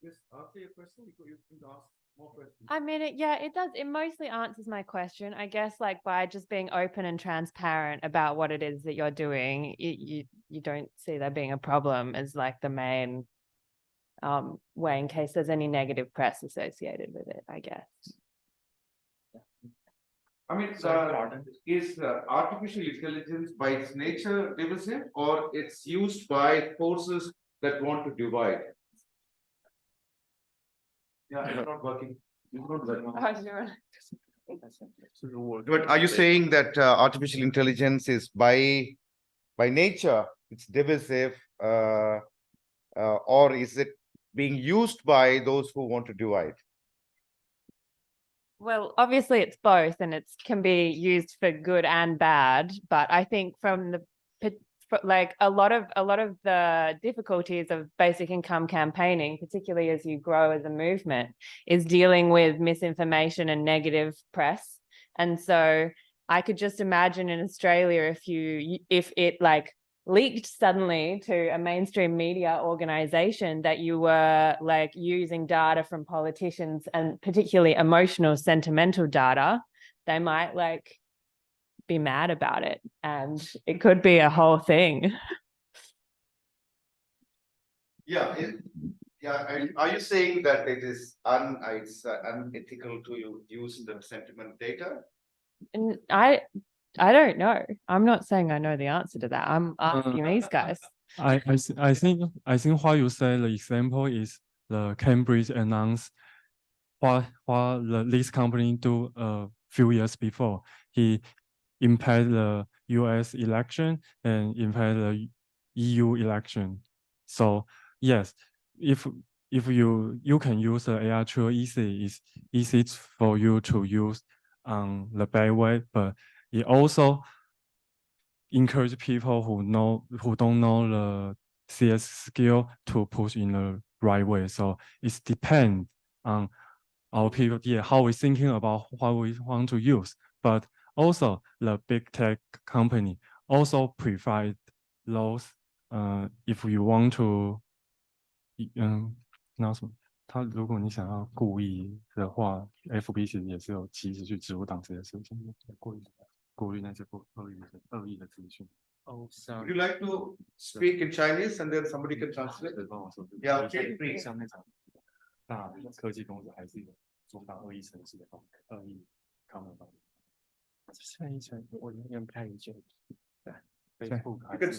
Just answer your question because you can ask more questions. I mean, it does. It mostly answers my question, I guess, like by just being open and transparent about what it is that you're doing. You don't see there being a problem as like the main way in case there's any negative press associated with it, I guess. I mean, is artificial intelligence by its nature divisive, or it's used by forces that want to divide? Yeah, it's not working. It's not working. But are you saying that artificial intelligence is by nature it's divisive, or is it being used by those who want to divide? Well, obviously it's both, and it can be used for good and bad. But I think from the like a lot of the difficulties of basic income campaigning, particularly as you grow as a movement, is dealing with misinformation and negative press. And so I could just imagine in Australia if it like leaked suddenly to a mainstream media organization that you were like using data from politicians, and particularly emotional, sentimental data, they might like be mad about it, and it could be a whole thing. Yeah. Are you saying that it is unethical to use the sentiment data? And I don't know. I'm not saying I know the answer to that. I'm asking these guys. I think what you say, the example is the Cambridge announced this company do a few years before. He impaired the US election and impaired the EU election. So yes, if you can use the AI tool easy, it's easy for you to use on the bad way, but it also encourage people who don't know the CS skill to push in the right way. So it depends on our people, how we're thinking about what we want to use. But also the big tech company also provide those if you want to 那什么，如果你想要故意的话 ，FB 其实也是有及时去阻挡这些事情，过滤那些恶意的资讯。Oh, so Would you like to speak in Chinese and then somebody can translate? Yeah, okay, please. 像那种大的科技公司还是有做到恶意程式的方法，恶意他们方法。我有点不太理解。Facebook You can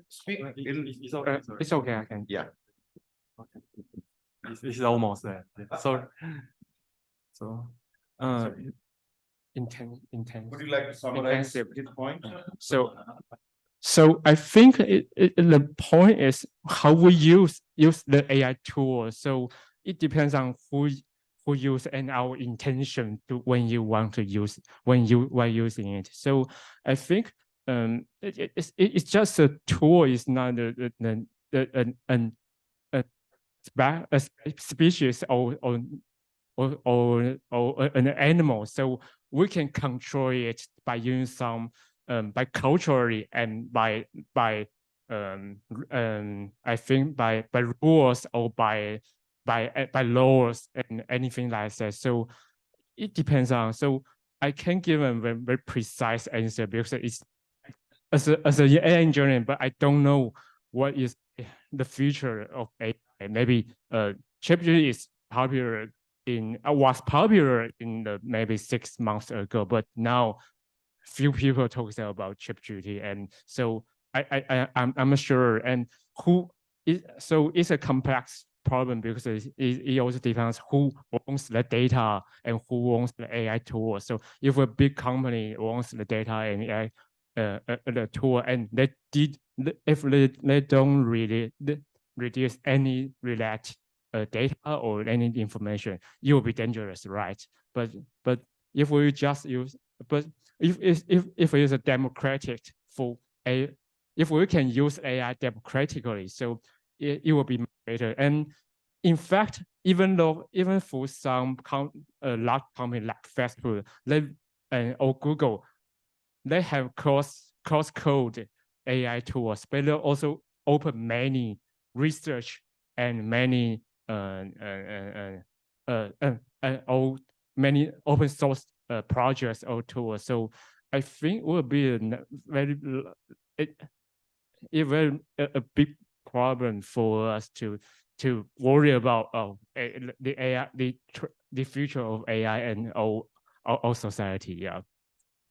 speak in. It's okay. It's okay, I can. Yeah. Okay. It's almost there. So, Intense. Would you like to summarize Intensive. this point? So I think the point is how we use the AI tool. So it depends on who use and our intention to when you want to use when using it. So I think it's just a tool. It's not a species or an animal. So we can control it by using some by culturally and by I think by rules or by laws and anything like that. So it depends on. So I can't give a very precise answer because it's as an AI engineer, but I don't know what is the future of AI. Maybe ChatGPT is popular was popular in the maybe 6 months ago, but now few people talk about ChatGPT, and so I'm not sure. And so it's a complex problem because it also depends who owns the data and who owns the AI tool. So if a big company owns the data and AI the tool, and if they don't really reduce any related data or any information, it will be dangerous, right? But if we just use, but if it's a democratic if we can use AI democratically, so it will be better. And in fact, even for some large companies like Facebook, or Google, they have cross code AI tools, but they also open many research and many many open source projects or tools. So I think it will be a big problem for us to worry about the AI, the future of AI and our society. Yeah.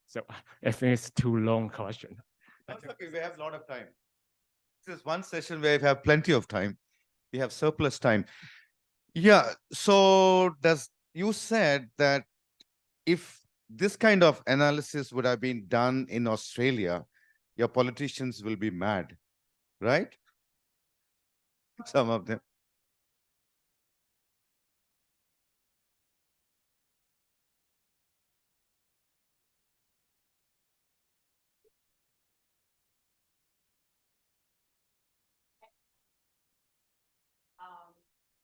So I think it's too long question. That's okay. We have a lot of time. This is one session where we have plenty of time. We have surplus time. Yeah. So you said that if this kind of analysis would have been done in Australia, your politicians will be mad, right? Some of them.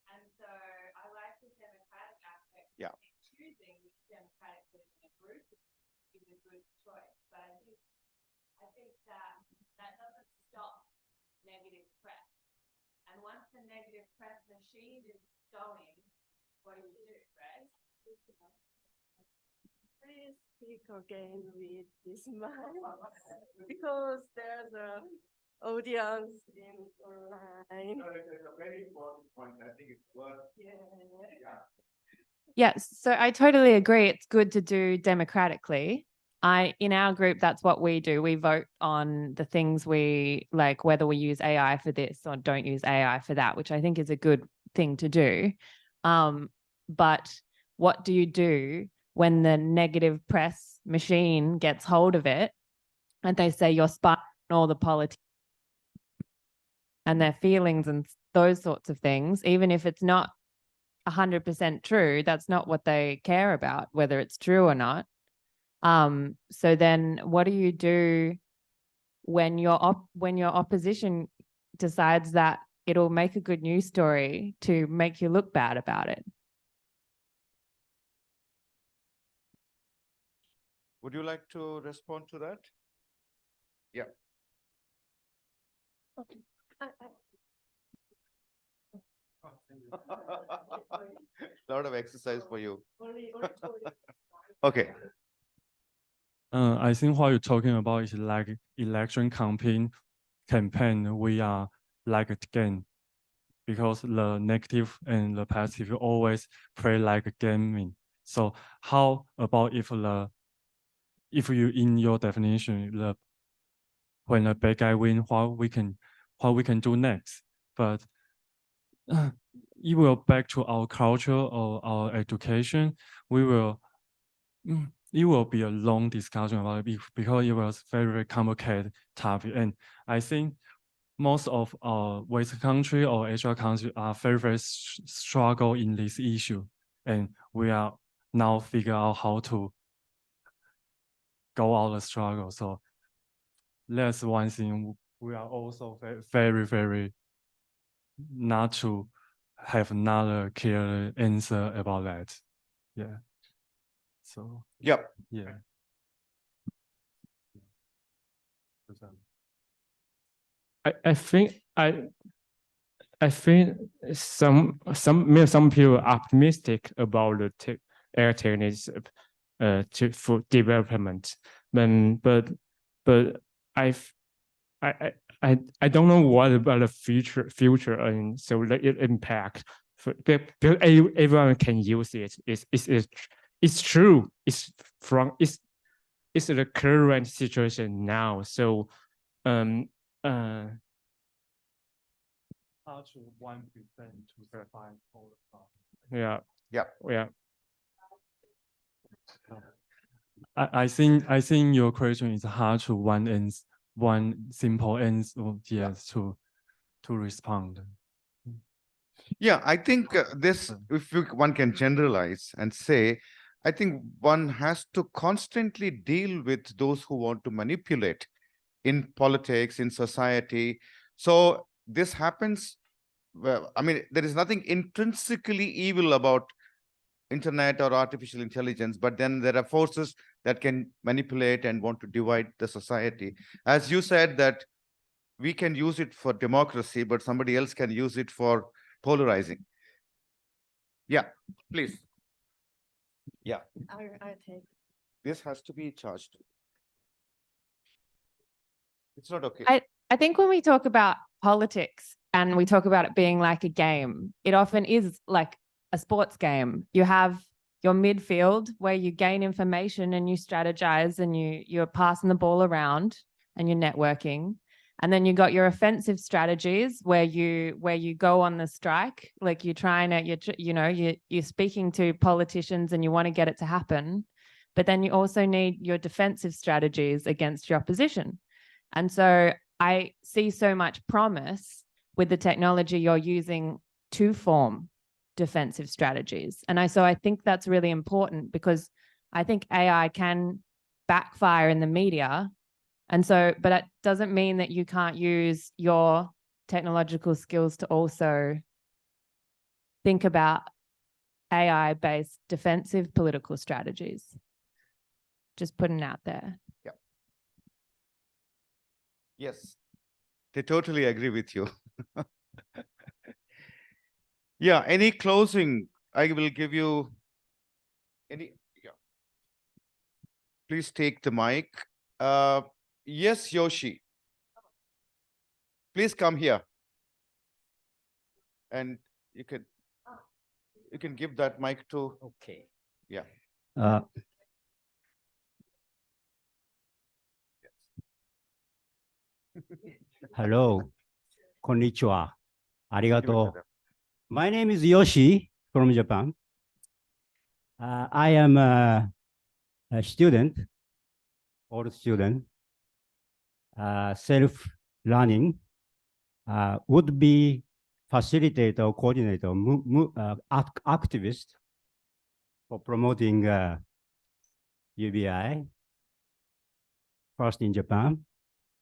And so I like the democratic aspect. Yeah. Choosing democratically in a group is a good choice, but I think that doesn't stop negative press. And once the negative press machine is going, what do, right? Please speak again with this mic because there's a audience in online. It's a very important point. I think it's worth. Yeah. Yes, so I totally agree. It's good to do democratically. In our group, that's what we do. We vote on the things we like, whether we use AI for this or don't use AI for that, which I think is a good thing to do. But what do you do when the negative press machine gets hold of it and they say you're spying on all the politicians and their feelings and those sorts of things, even if it's not 100% true, that's not what they care about, whether it's true or not. So then what do you do when your opposition decides that it'll make a good news story to make you look bad about it? Would you like to respond to that? Yeah. Okay. Lot of exercise for you. Only Okay. I think what you're talking about is like election campaign. We are like a game because the negative and the positive always play like a gaming. So how about if you in your definition when the bad guy win, what we can do next? But it will back to our culture or our education. It will be a long discussion about it because it was very, very complicated topic. And I think most of our Western country or Asia country are very, very struggle in this issue. And we are now figure out how to go out the struggle. So that's one thing. We are also very, very not to have another clear answer about that. Yeah. So Yep. yeah. I think some people are optimistic about the air techniques for development, but I don't know what about the future and so the impact. Because everyone can use it. It's true. It's the current situation now. So How to 1% to survive all the problem. yeah. I think your question is hard to one simple answer yes to respond. Yeah, I think this, if one can generalize and say, I think one has to constantly deal with those who want to manipulate in politics, in society. So this happens, well, I mean, there is nothing intrinsically evil about internet or artificial intelligence, but then there are forces that can manipulate and want to divide the society. As you said that we can use it for democracy, but somebody else can use it for polarizing. Yeah, please. Yeah. I take. This has to be charged. It's not okay. I think when we talk about politics and we talk about it being like a game, it often is like a sports game. You have your midfield where you gain information and you strategize and you're passing the ball around and you're networking. And then you got your offensive strategies where you go on the strike, like you're trying to, you're speaking to politicians and you want to get it to happen. But then you also need your defensive strategies against your opposition. And so I see so much promise with the technology you're using to form defensive strategies. And so I think that's really important because I think AI can backfire in the media. And so, but it doesn't mean that you can't use your technological skills to also think about AI-based defensive political strategies. Just putting it out there. Yeah. Yes, they totally agree with you. Yeah, any closing? I will give you any. Yeah. Please take the mic. Yes, Yoshi. Please come here. And you can give that mic to. Okay. Yeah. Hello. Konnichiwa. Arigato. My name is Yoshi from Japan. I am a student, old student, self-learning, would be facilitator or coordinator, activist for promoting UBI, first in Japan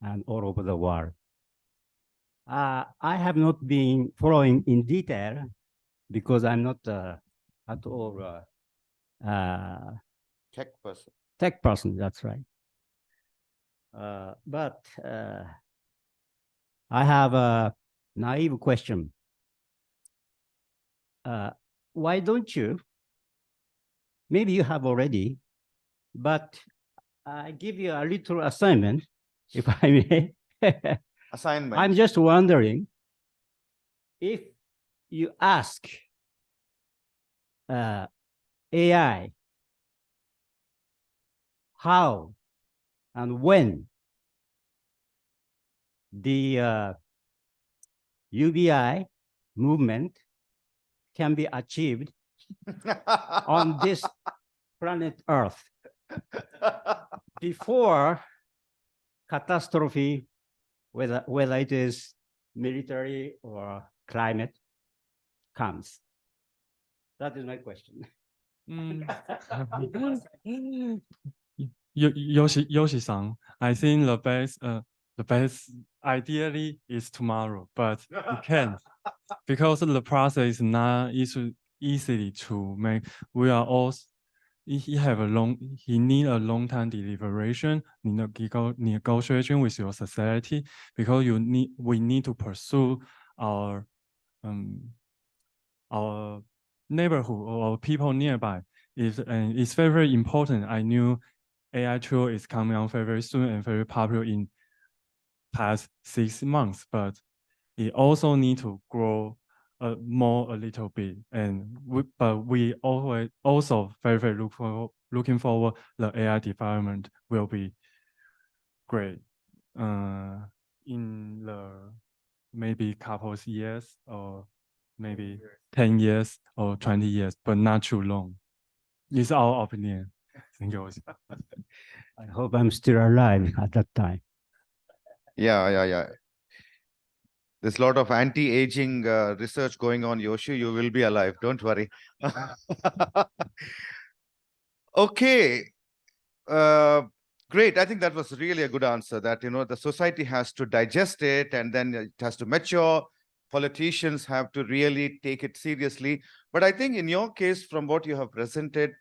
and all over the world. I have not been following in detail because I'm not at all Tech person. tech person, that's right. But I have a naive question. Why don't you, maybe you have already, but I give you a little assignment, if I may. Assignment. I'm just wondering if you ask AI how and when the UBI movement can be achieved on this planet Earth before catastrophe, whether it is military or climate, comes. That is my question. Yoshi-san, I think the best ideally is tomorrow, but it can't because the process is not easily to make. We are all he need a long time deliberation, negotiation with your society because we need to pursue our neighborhood or people nearby. It's very, very important. I knew AI tool is coming on very, very soon and very popular in past 6 months, but it also need to grow more a little bit. But we always also very, very looking forward the AI development will be great in the maybe couple of years or maybe 10 years or 20 years, but not too long. It's our opinion. Thank you. I hope I'm still alive at that time. Yeah. There's a lot of anti-aging research going on, Yoshi. You will be alive. Don't worry. Okay. Great. I think that was really a good answer that, the society has to digest it and then it has to mature. Politicians have to really take it seriously. But I think in your case, from what you have presented,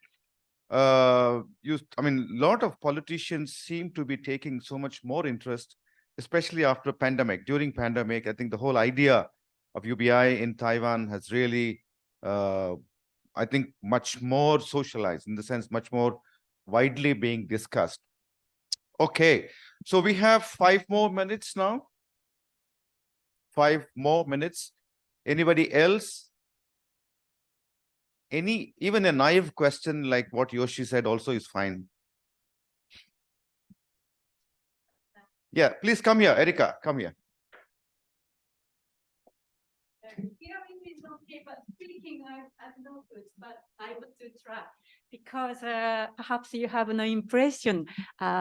a lot of politicians seem to be taking so much more interest, especially after pandemic. During pandemic, I think the whole idea of UBI in Taiwan has really, I think, much more socialized, in the sense, much more widely being discussed. Okay, so we have 5 more minutes now. 5 more minutes. Anybody else? Even a naive question like what Yoshi said also is fine. Yeah, please come here, Erica, come here. Hearing is okay, but speaking I'm no good, but I want to try. Because perhaps you have no impression,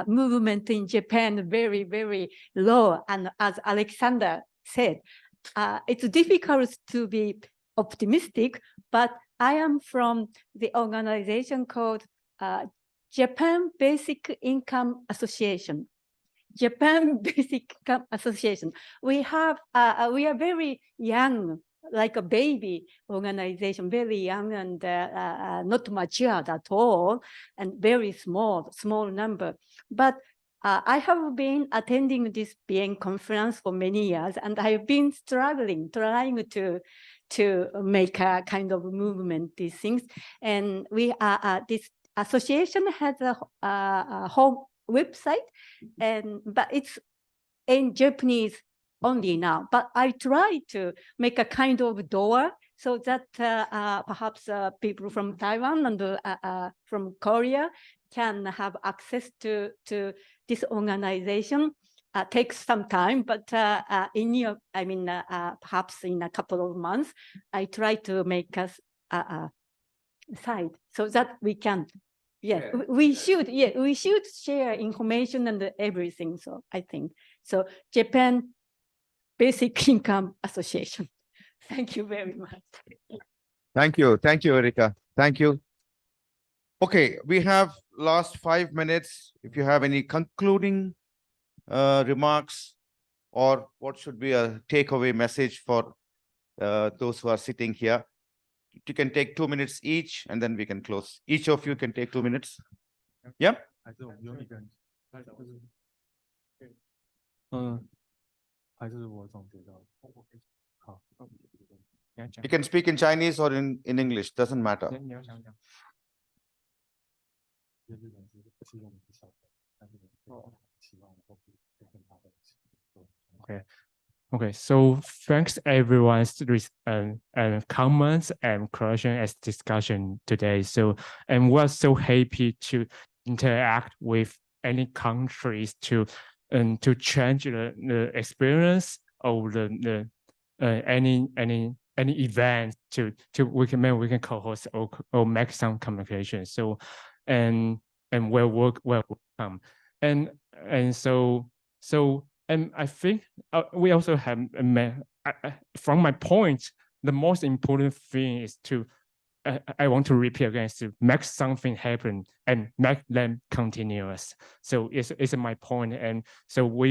movement in Japan very, very low. And as Alexander said, it's difficult to be optimistic, but I am from the organization called Japan Basic Income Association. Japan Basic Income Association. We have, we are very young, like a baby organization, very young and not matured at all, and very small number. But I have been attending this BN conference for many years, and I've been struggling, trying to make a kind of movement, these things. And we are, this association has a whole website, but it's in Japanese only now. But I try to make a kind of door so that perhaps people from Taiwan and from Korea can have access to this organization. Takes some time, but perhaps in a couple of months, I try to make us side so that we can, we should share information and everything. So I think, so Japan Basic Income Association. Thank you very much. Thank you, Erika. Thank you. Okay, we have last 5 minutes. If you have any concluding remarks, or what should be a takeaway message for those who are sitting here, you can take 2 minutes each, and then we can close. Each of you can take 2 minutes. Yeah. You can speak in Chinese or in English, doesn't matter. Okay, so thanks everyone's comments and question as discussion today. So, and we're so happy to interact with any countries to change the experience of the any event to we can co-host or make some communication. So, and welcome. And so and I think we also have from my point, the most important thing is to I want to repeat again, is to make something happen and make them continuous. So it's my point, and so we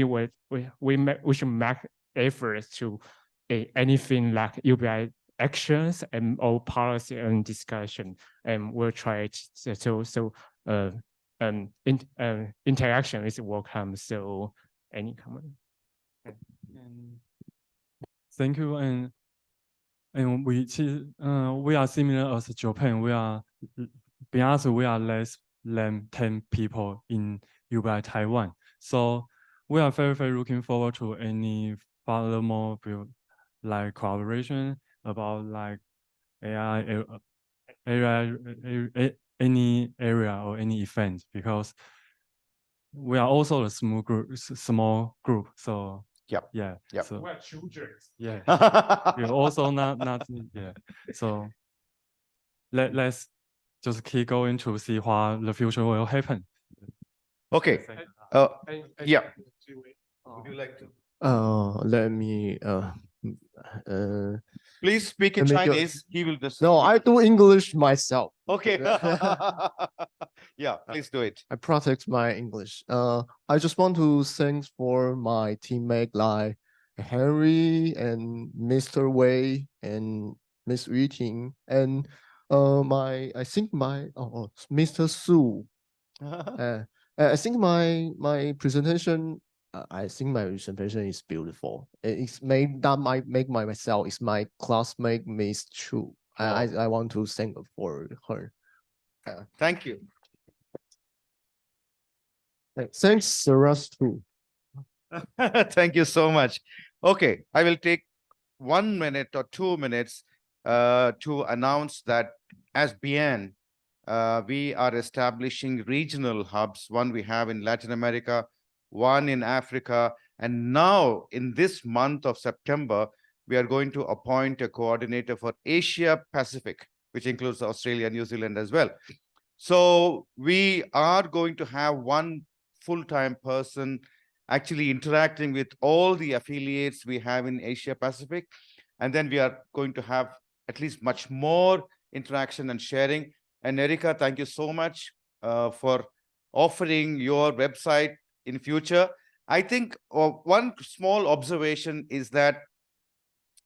should make efforts to anything like UBI actions and all policy and discussion, and we'll try it. Interaction is welcome. So any comment? Thank you. And we are similar as Japan. We are less than 10 people in UBI Taiwan. So we are very, very looking forward to any furthermore like collaboration about like AI area, any area or any event, because we are also a small group. So yeah. So we're children. Yeah. We're also not yeah. So let's just keep going to see what the future will happen. Okay. Yeah. Would you like to? Let me please speak in Chinese. He will just. No, I do English myself. Okay. Yeah, please do it. I protect my English. I just want to thank for my teammate like Henry and Mr. Wei and Miss Yuting and I think my Mr. Su. I think my presentation. I think my presentation is beautiful. It's made that might make myself. It's my classmate Miss Chu. I want to thank for her. Thank you. Thanks, Sarath too. Thank you so much. Okay, I will take 1 minute or 2 minutes to announce that as BN, we are establishing regional hubs. One we have in Latin America, one in Africa, and now in this month of September, we are going to appoint a coordinator for Asia Pacific, which includes Australia, New Zealand as well. So we are going to have one full-time person actually interacting with all the affiliates we have in Asia Pacific. And then we are going to have at least much more interaction and sharing. And Erika, thank you so much for offering your website in future. I think one small observation is that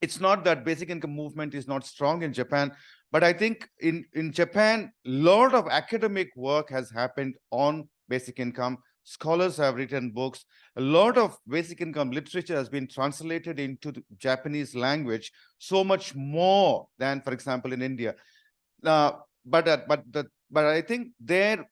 it's not that basic income movement is not strong in Japan, but I think in Japan, a lot of academic work has happened on basic income. Scholars have written books. A lot of basic income literature has been translated into the Japanese language, so much more than, for example, in India. But I think the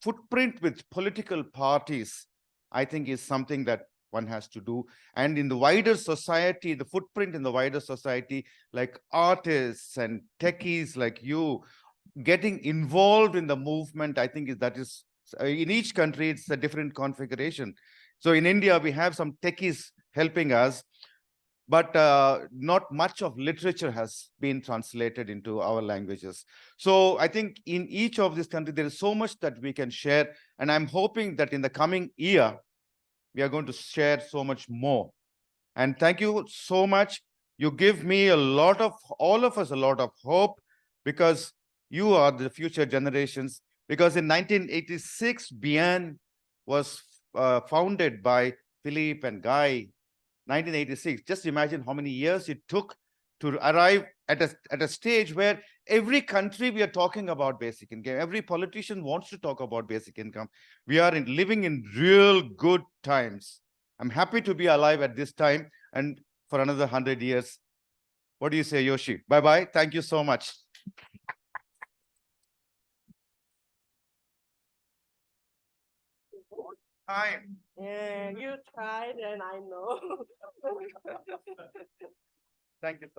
footprint with political parties, I think, is something that one has to do. And in the wider society, the footprint in the wider society, like artists and techies like you, getting involved in the movement, I think that is, in each country, it's a different configuration. So in India, we have some techies helping us. but not much of literature has been translated into our languages. So I think in each of these countries, there is so much that we can share. And I'm hoping that in the coming year, we are going to share so much more. And thank you so much. You give me all of us a lot of hope, because you are the future generations. Because in 1986, BIAN was founded by Philippe and Guy. 1986. Just imagine how many years it took to arrive at a stage where every country we are talking about basic income. Every politician wants to talk about basic income. We are living in real good times. I'm happy to be alive at this time and for another 100 years. What do you say, Yoshi? Bye-bye. Thank you so much. Time. Yeah, you tried and I know. Thank you.